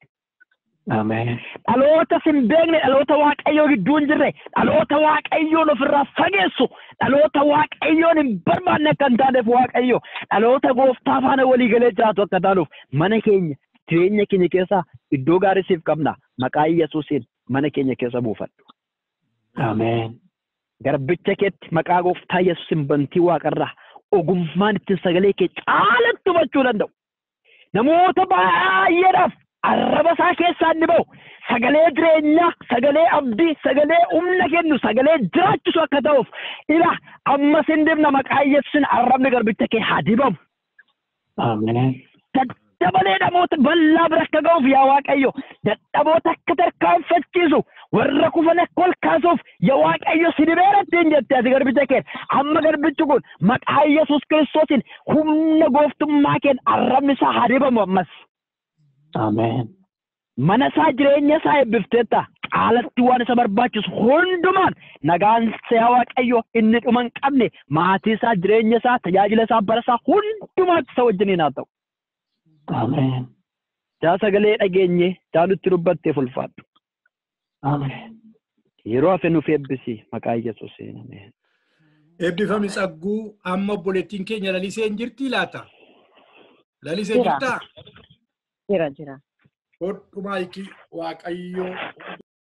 Ameen. Dhaloota sin beekne dhaloota waaqayyoo gidduu hin jirre dhaloota waaqayyoon ofirraa fageessu dhaloota waaqayyoon hin barbaanne akka hin taaneef waaqayyo dhaloota gooftaa faana walii galee jiraatu akka taanuuf mana keenya jireenya keenya keessaa iddoo gaarii siif qabna maqaa Yesuusiin mana keenya keessa buufadhu. Amen. Garbicha keetti maqaa gooftaa Yesuusin bantii waaqarraa ogummaan ittiin sagalee kee caalatti hubachuu danda'u. Namoota baay'eedhaaf arraba isaa keessaa inni ba'u sagalee jireenyaa, sagalee abdii, sagalee humna kennu, sagalee jiraachisu akka ta'uuf ila ammas hin dibna maqaa Yesuusin arrabni garbicha kee haa dibamu. Amen. Daddabalee namoota bal'aa bira akka ga'uuf yaa Waaqayyo dadhaboota akka tarkaanfachiisu warra kufan akka ol kaasuuf yaa Waaqayyo si dibeeratti hin jette ati garbicha kee amma garbichi kun maqaa Yesuus Kiristoosiin humna gooftummaa keen arrabni isaa haa dibamu ammas. Amen. Mana isaa jireenya isaa eebbifteetta caalatti waan isa barbaachisu hundumaan nagaan yaa Waaqayyo inni dhuma hin qabne maatii isaa jireenya isaa tajaajila isaa bara isaa hundumaatti isa wajjiniin haa ta'u. Amen. Jaa sagalee dhageenye jaa nutti dubbattee ulfaadhu. Amen. Yeroo hafe nuuf eebbisi maqaa Yesuusiin. Ameen. Eebbifame Tsagguu amma obboleettiin keenya lalisee hin jirti laata? Lalisee jirtaa? Jira. Hodhumaa iki Waaqayyo